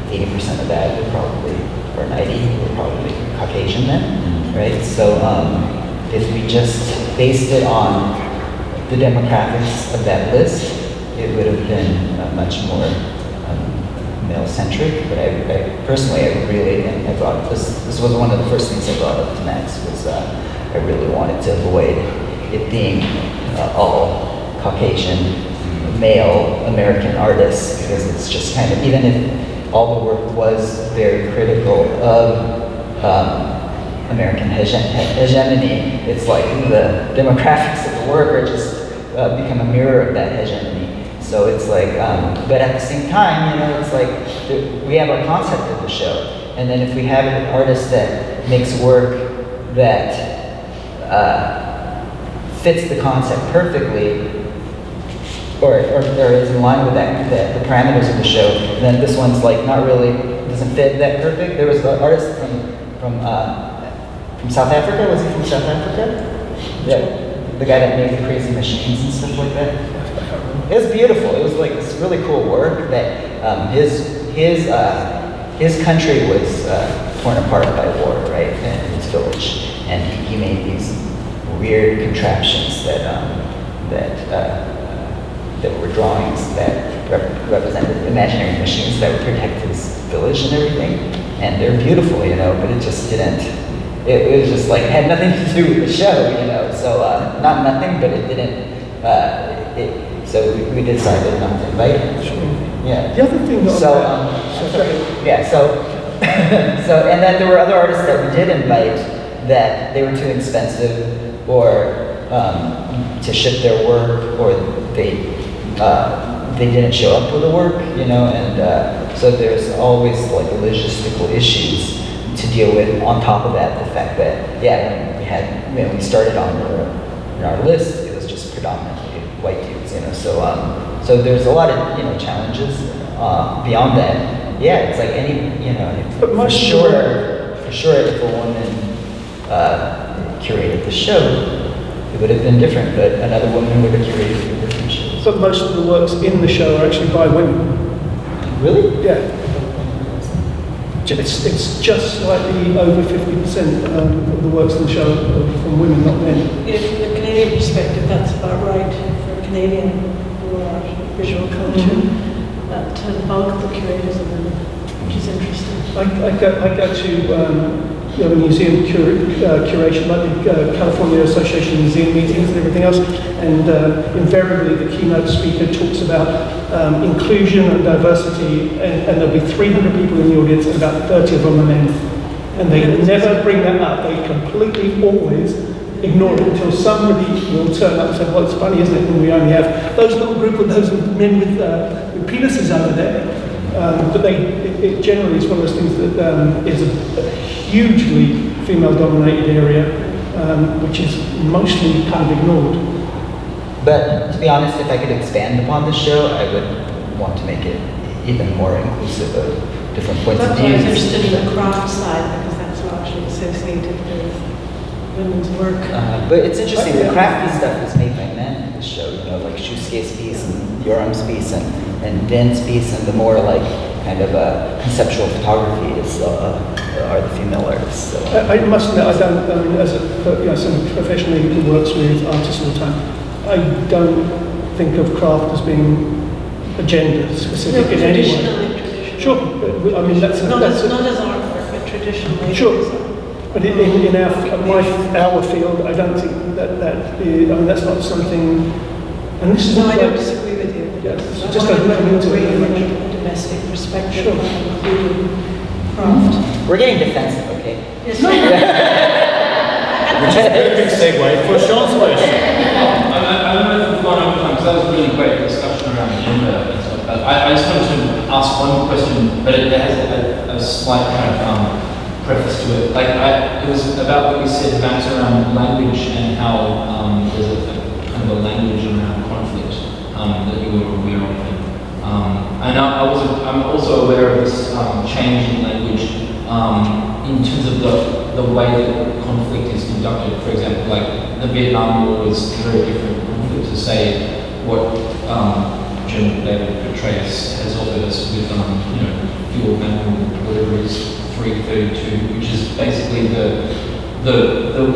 80% of that were probably, or 90 were probably Caucasian men, right? So if we just based it on the demographics of that list, it would have been much more male-centric, but I personally, and I brought this was one of the first things I brought up to Max, was I really wanted to avoid it being all Caucasian, male American artists, because it's just kind of, even if all the work was very critical of American hegemony, it's like the demographics of the work are just become a mirror of that hegemony. So it's like, but at the same time, it's like we have our concept of the show, and then if we have an artist that makes work that fits the concept perfectly, or is in line with the parameters of the show, then this one's like not really, doesn't fit that perfect. There was an artist from South Africa. Was he from South Africa? Yeah, the guy that made the crazy machines and stuff like that. It was beautiful. It was like this really cool work that his country was torn apart by war, right, and his village, and he made these weird contraptions that were drawings that represented imaginary machines that would protect his village and everything, and they're beautiful, but it just didn't. It was just like had nothing to do with the show, so not nothing, but it didn't. So we decided not to invite him.
Sure.
Yeah.
The other thing that
So and then there were other artists that we did invite that they were too expensive, or to ship their work, or they didn't show up with the work, and so there's always like logistical issues to deal with. On top of that, the fact that when we started on our list, it was just predominantly white dudes, so there's a lot of challenges. Beyond that, it's like any
But
for sure, if a woman curated the show, it would have been different, but another woman would have curated a different show.
But most of the works in the show are actually by women.
Really?
Yeah. It's just slightly over 50% of the works in the show are from women, not men.
Yeah, from the Canadian perspective, that's about right for Canadian visual culture. That the bulk of the curators are women, which is interesting.
I go to the museum curation, like the California Association of Museum meetings and everything else, and invariably the keynote speaker talks about inclusion and diversity, and there'll be 300 people in the audience, and about 30 of them are men. And they never bring that up. They completely always ignore it until somebody will turn up and say, well, it's funny, isn't it, when we only have those little group of those men with penises over there. But it generally is one of those things that is a hugely female-dominated area, which is mostly kind of ignored.
But to be honest, if I could expand upon the show, I would want to make it even more inclusive of different points of view.
I was interested in the craft side, because that's largely associated with women's work.
But it's interesting, the crafty stuff is made by men in the show, like Shusuke's piece and Yoram's piece and Dinh's piece, and the more like kind of conceptual photography are the female artists. So.
I must admit, I don't, as someone professionally who works with artists all the time, I don't think of craft as being agenda specific in any way.
Traditionally.
Sure, but, I mean that's
not as artwork, but traditionally.
Sure, but in our field, I don't think that is, that's not something. And this is
I don't disagree with you.
Yeah,
I
just
wanted
don't
to
into
bring
it.
a domestic perspective
Sure.
on including craft.
We're getting defensive, okay?
Yes,
Which is a perfect segue for Shaun's question.
I don't know if we've gone over time, because that was a really great discussion around gender and stuff. But I just wanted to ask one question, but it has a slight kind of preface to it. It was about what you said, Max, around language and how there's a kind of a language around conflict that you were aware of. And I'm also aware of this change in language in terms of the way that conflict is conducted. For example, like the Vietnam War was a very different conflict to say what General David Petraeus has offered us with fuel manual, whatever it is, 332, which is basically the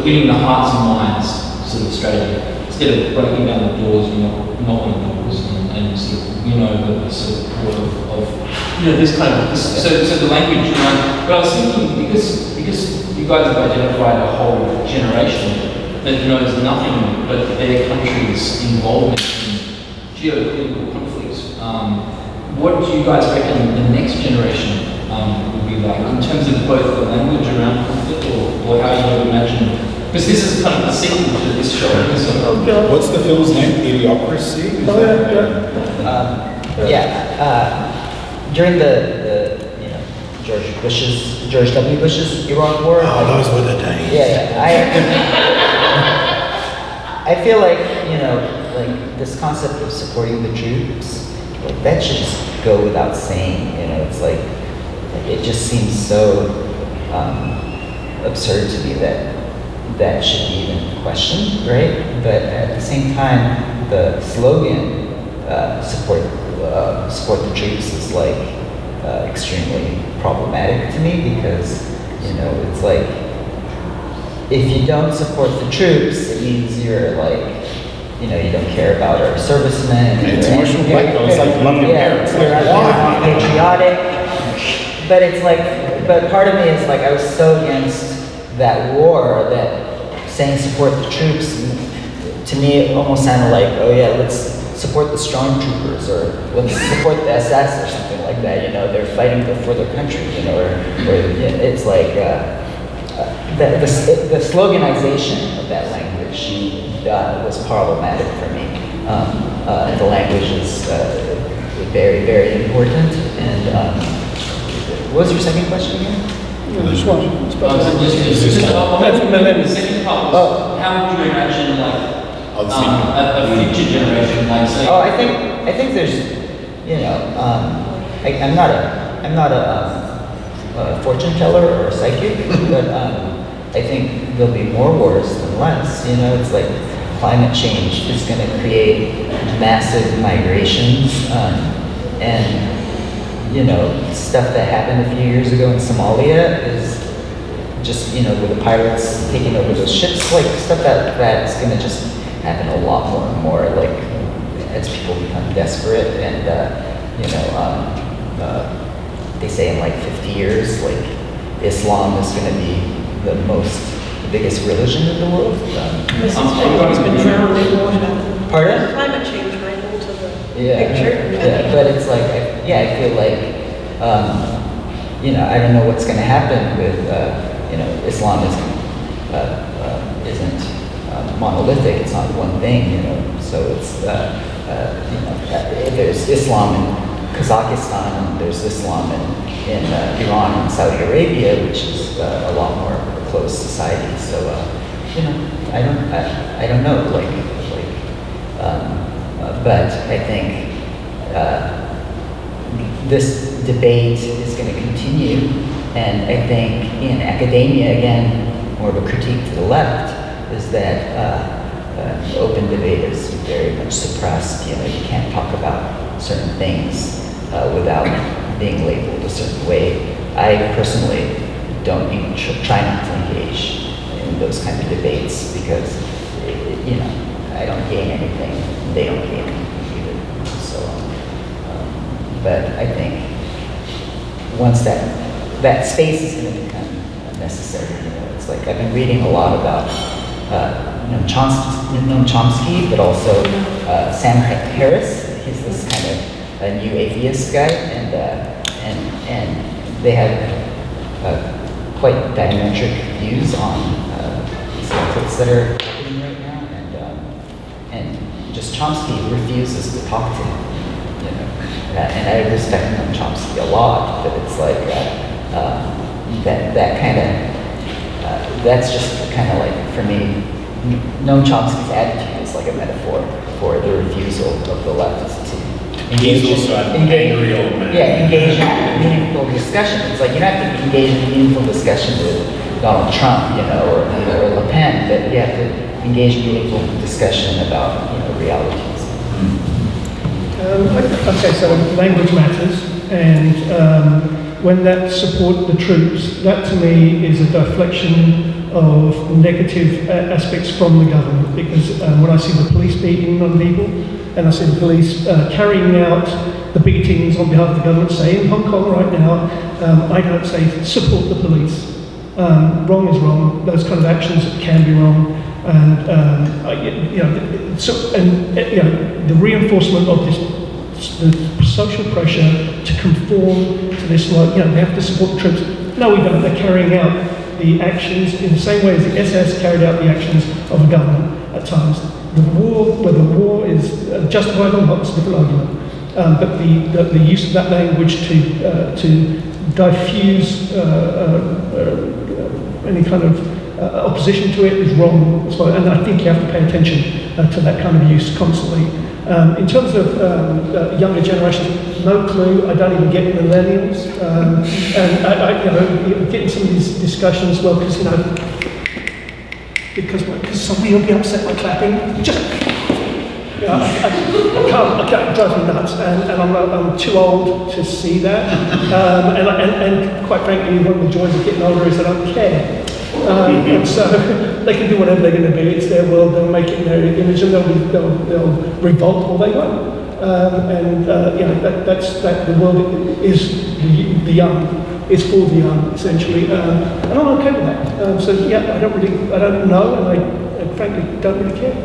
winning the hearts and minds sort of strategy. Instead of breaking down the doors, knock on the doors and sort of the sort of core of this kind of so the language. But I was thinking because you guys have identified a whole generation that knows nothing but their country's involvement in geopolitical conflicts. What do you guys reckon the next generation would be like in terms of both the language around conflict or how you would imagine? Because this is kind of the sequel to this show. So.
What's the film's name? Idiocracy?
During the George W. Bush's Iraq War.
Those were the days.
I feel like like this concept of supporting the troops, like that should just go without saying. It's like it just seems so absurd to me that should be even questioned, right? But at the same time, the slogan support the troops is like extremely problematic to me because it's like if you don't support the troops, it means you're like you don't care about our servicemen.
It's emotional blackmail. It's like loving your parents.
You're not patriotic. But it's like, but part of me is like I was so against that war that saying support the troops to me it almost sounded like, oh yeah, let's support the stormtroopers, or let's support the SS or something like that. You know, they're fighting for their country. You know, or it's like the sloganization of that language was problematic for me. The language is very, very important. And what was your second question again?
Which one?
The second part was, how would you imagine like a future generation, like say?
Oh, I think there's, you know, I'm not a fortune teller or a psychic, but I think there'll be more wars than less. You know, it's like climate change is going to create massive migrations, and you know, stuff that happened a few years ago in Somalia is just, you know, with the pirates taking over those ships, like stuff that's going to just happen a lot more and more, like as people become desperate. And you know, they say in like 50 years, like Islam is going to be the biggest religion in the world.
It's been drowned in water.
Pardon?
Climate change might alter the
Yeah,
picture.
yeah, but it's like, I feel like, you know, I don't know what's going to happen with, you know, Islam isn't monolithic. It's not one thing, you know. So it's, you know, there's Islam in Kazakhstan, and there's Islam in Iran and Saudi Arabia, which is a lot more closed society. So, you know, I don't know, but I think this debate is going to continue, and I think in academia, again, more of a critique to the left, is that open debate is very much suppressed. You know, you can't talk about certain things without being labeled a certain way. I personally don't even try not to engage in those kind of debates because, you know, I don't gain anything, they don't gain anything either. So, but I think once that space is going to become necessary, you know, it's like I've been reading a lot about Noam Chomsky, but also Sam Harris. He's this kind of a new atheist guy, and they have quite diametric views on these conflicts that are happening right now, and just Chomsky refuses to talk to him, you know. And I respect Noam Chomsky a lot, but it's like that kind of that's just kind of like, for me, Noam Chomsky's attitude is like a metaphor for the refusal of the left to engage in meaningful discussion. It's like you don't have to engage in meaningful discussion with Donald Trump, you know, or Le Pen, but you have to engage in meaningful discussion about, you know, realities.
Okay, so language matters, and when that support the troops, that to me is a deflection of negative aspects from the government, because when I see the police beating on people, and I see the police carrying out the beatings on behalf of the government, say in Hong Kong right now, I don't say support the police. Wrong is wrong. Those kind of actions can be wrong, and you know, you know, the reinforcement of this, the social pressure to conform to this, like, you know, we have to support the troops. No, we don't. They're carrying out the actions in the same way as the SS carried out the actions of a government at times. The war, whether war is justified or not, is a different argument. But the use of that language to diffuse any kind of opposition to it is wrong as well. And I think you have to pay attention to that kind of use constantly. In terms of younger generations, no clue. I don't even get millennials, and I you know, get in some of these discussions. Well, because, you know, because somebody will be upset by clapping. Just, you know, I can't. It drives me nuts, and I'm too old to see that. And quite frankly, one of the joys of getting older is that I don't care. And so they can do whatever they're going to do. It's their world. They'll make it in their image, and they'll revolt or they won't. You know, that's the world is the young. It's for the young, essentially, and I'm okay with that. So yeah, I don't know, and I frankly don't really care.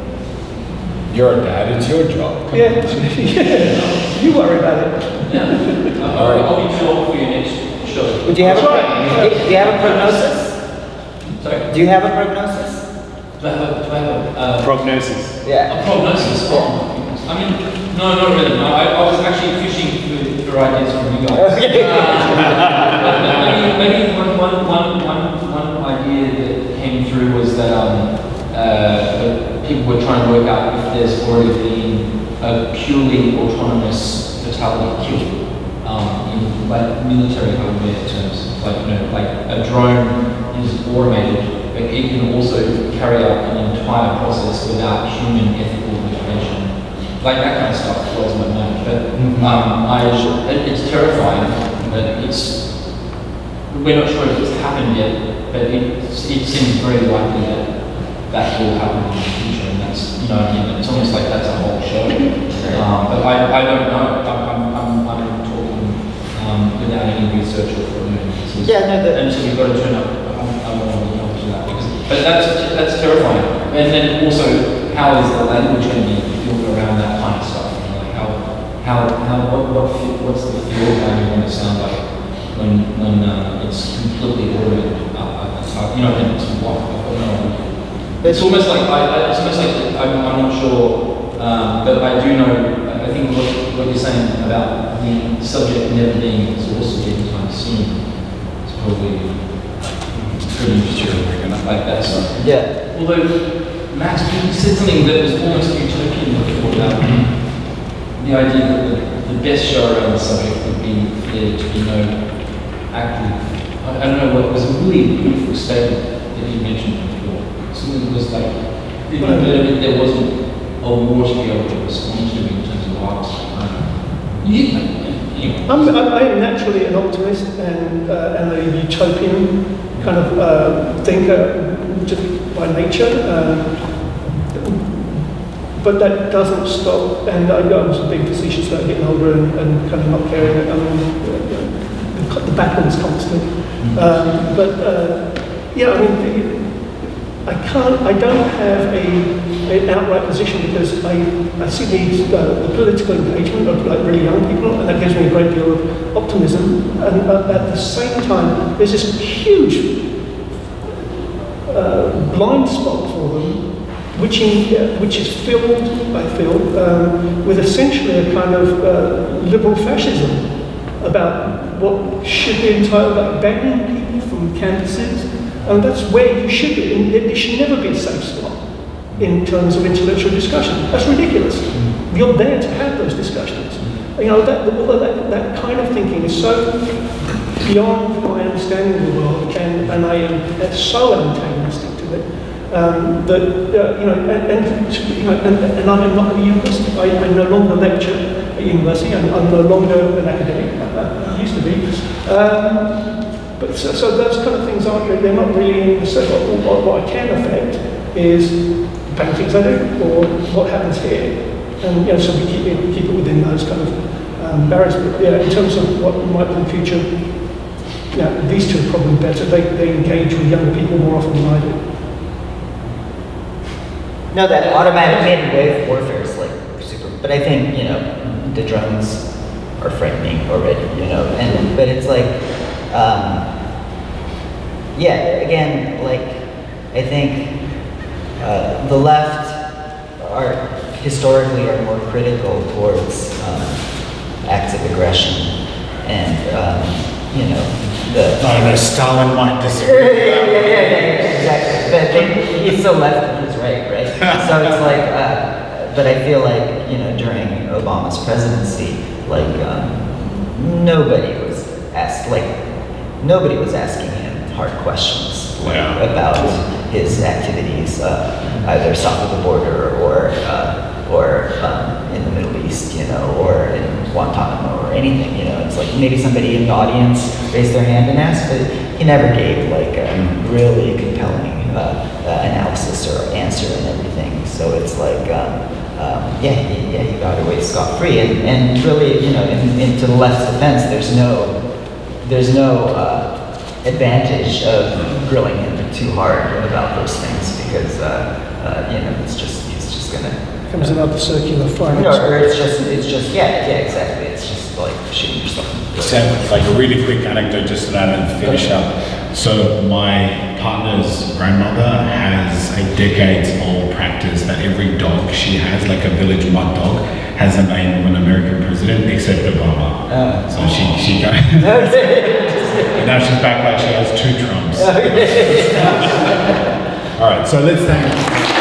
You're a dad, it's your job.
Yeah, you worry about it.
Yeah. I'll be sure for your next show.
Do you have a prognosis?
Sorry?
Do you have a prognosis?
Do I have a
Prognosis.
Yeah.
A prognosis? Oh, I mean, no, not really. No, I was actually fishing for ideas from you guys. Maybe one idea that came through was that people were trying to work out if there's already been a purely autonomous fatality kill in like military hardware terms. Like, you know, like a drone is automated, but it can also carry out an entire process without human ethical intervention. Like that kind of stuff blows my mind. But it's terrifying. But we're not sure if it's happened yet. But it seems very likely that will happen in the future. And that's, you know, it's almost like that's a whole show. But I don't know. I'm talking without any research or and so you've got to turn up. I don't want to come to that but that's terrifying. And then also, how is the language going to be built around that kind of stuff? You know, like what's the feel of how you want to sound like when it's completely automated? You know, and it's what it's almost like I'm not sure, but I do know. I think what you're saying about the subject never being exhausted anytime soon. Probably pretty interesting, like that stuff.
Yeah.
Although, Max, you said something that was almost utopian before about the idea that the best show around the subject would be there to be no active. I don't know, what was a really beautiful statement that you mentioned before. Something that was like, there wasn't a war to be able to respond to in terms of art.
I'm naturally an optimist and a utopian kind of thinker just by nature, but that doesn't stop. And I was being facetious about getting older and kind of not caring. I mean, the battle is constant. Yeah, I mean. I don't have an outright position because I see the political engagement of like really young people, and that gives me a great deal of optimism. And at the same time, there's this huge blind spot for them, which is filled, I feel, with essentially a kind of liberal fascism about what should be entitled like banning people from campuses. And that's where you should be. There should never be a safe spot in terms of intellectual discussion. That's ridiculous. You're there to have those discussions. You know, that kind of thinking is so beyond my understanding of the world, and I am so antagonistic to it that and I'm not at the university. I no longer lecture at university. I'm no longer an academic. I used to be. But so those kind of things they're not really in the circle. What I can affect is the paintings I do or what happens here. And so we keep it within those kind of barriers. But yeah, in terms of what might be in the future, these two are probably better. They engage with younger people more often than I do.
No, that automatic wave warfare is like super, but I think, the drones are frightening already, but it's like, again, like, I think the left historically are more critical towards acts of aggression and,
Stalin might disagree.
Yeah, exactly. But he's so left and he's right? So it's like, but I feel like, during Obama's presidency, like, nobody was asking him hard questions about his activities, either south of the border or in the Middle East, or in Guantanamo or anything. It's like maybe somebody in the audience raised their hand and asked, but he never gave like a really compelling analysis or answer and everything. So it's like, he got away scot-free, and really, into the left's defense, there's no advantage of grilling him too hard about those things because he's just gonna
becomes another circular firing.
No, or it's just, yeah, exactly. It's just like shooting yourself in the foot.
So, like a really quick anecdote just so that I can finish up. So my partner's grandmother has a decades-old practice that every dog she has, like a village mud dog, has a name of an American president except Obama. So she goes. And now she's back like she has 2 Trumps. All right, so let's thank.